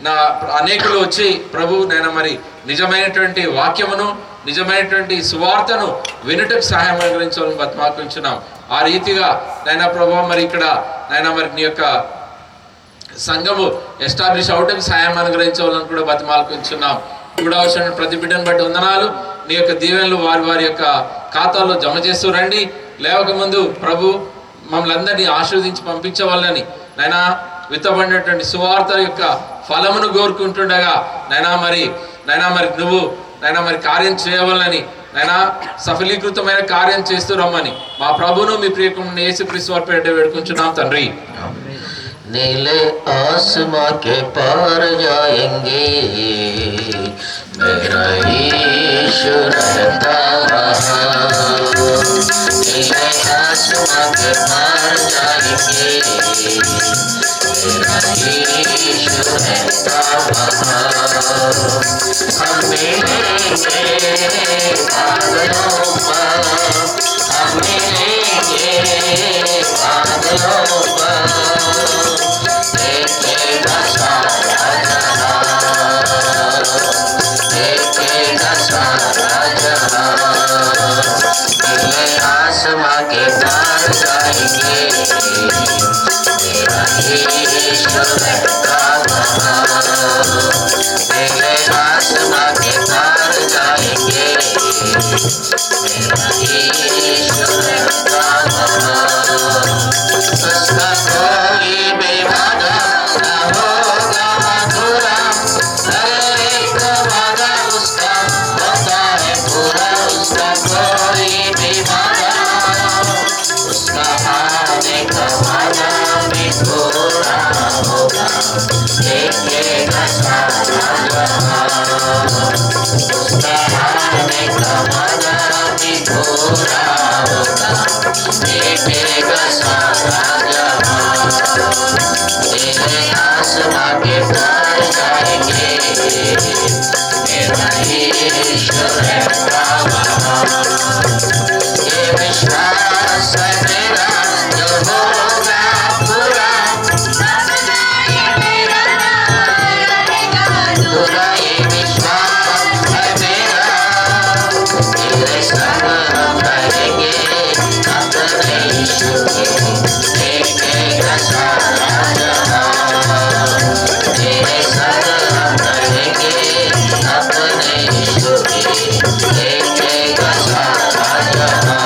నా అనేకులు వచ్చి ప్రభు నాయన మరి నిజమైనటువంటి వాక్యమును, నిజమైనటువంటి సువార్తను వినుటకు సహాయం అనుగ్రహించాలని బతిమాలుకుంటున్నాం. ఆ రీతిగా నాయన ప్రభా మరి ఇక్కడ నాయన మరి నీ యొక్క సంఘము ఎస్టాబ్లిష్ అవడానికి సాయం అనుగ్రహించవాలని కూడా బతిమాలుకుంటున్నాం. కూడా వచ్చిన ప్రతి బిడ్డను బట్టి వందనాలు. నీ యొక్క దీవెనలు వారి వారి యొక్క ఖాతాల్లో జమ చేస్తూ రండి. లేవక ముందు ప్రభు మమ్మల్ని అందరినీ ఆశీర్వదించి పంపించవాలని నైనా విత్తబడినటువంటి సువార్త యొక్క ఫలమును కోరుకుంటుండగా నైనా మరి నువ్వు నైనా మరి కార్యం చేయవాలని నైనా సఫలీకృతమైన కార్యం చేస్తూ రమ్మని మా ప్రభును మీ ప్రియకుమారుని యేసుక్రీస్తు వారి పేరిట వేడుకుంటున్నాం తండ్రి. नीले आसमां के पार जाएंगे, मेरा यीशु रहता वहाँ। नीले आसमां के पार जाएंगे, मेरा यीशु रहता वहाँ। हम मिलेंगे बादलों पर, हम मिलेंगे बादलों पर। देखेगा सारा जहां, देखेगा सारा जहां। नीले आसमां के पार जाएंगे, मेरा यीशु रहता वहाँ। नीले आसमां के पार जाएंगे, मेरा यीशु रहता वहाँ। उसका कोई बेवादा न होगा अधूरा, हर एक वादा उसका होता है पूरा। उसका कोई बेवादा, उसका आने का वादा भी पूरा होगा। देखेगा सारा जहां, उसका आने का वादा भी पूरा होगा। देखेगा सारा जहां। नीले आसमां के पार जाएंगे, मेरा यीशु रहता वहाँ। ये विश्वास है मेरा जो होगा पूरा, पूरा ये विश्वास है मेरा। तेरे संग हम रहेंगे अपने यीशु के। देखेगा सारा जहां, तेरे संग हम रहेंगे अपने यीशु के। देखेगा सारा जहां।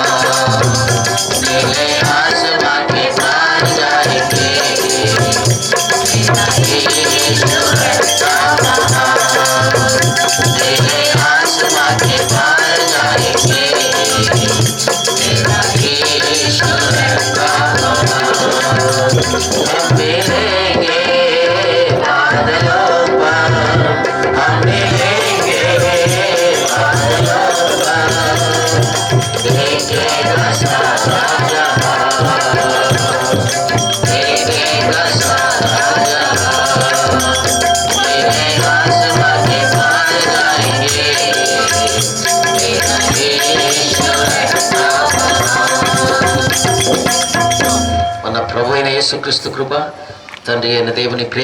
नीले आसमां के पार जाएंगे, मेरा यीशु रहता वहाँ। नीले आसमां के पार जाएंगे, मेरा यीशु रहता वहाँ। हम मिलेंगे बादलों पर, हम मिलेंगे बादलों पर। देखेगा सारा जहां, देखेगा सारा जहां। नीले आसमां के पार जाएंगे, मेरा यीशु रहता वहाँ। మన ప్రభు అయిన యేసుక్రీస్తు కృప, తండ్రి అయిన దేవుని ప్రేమ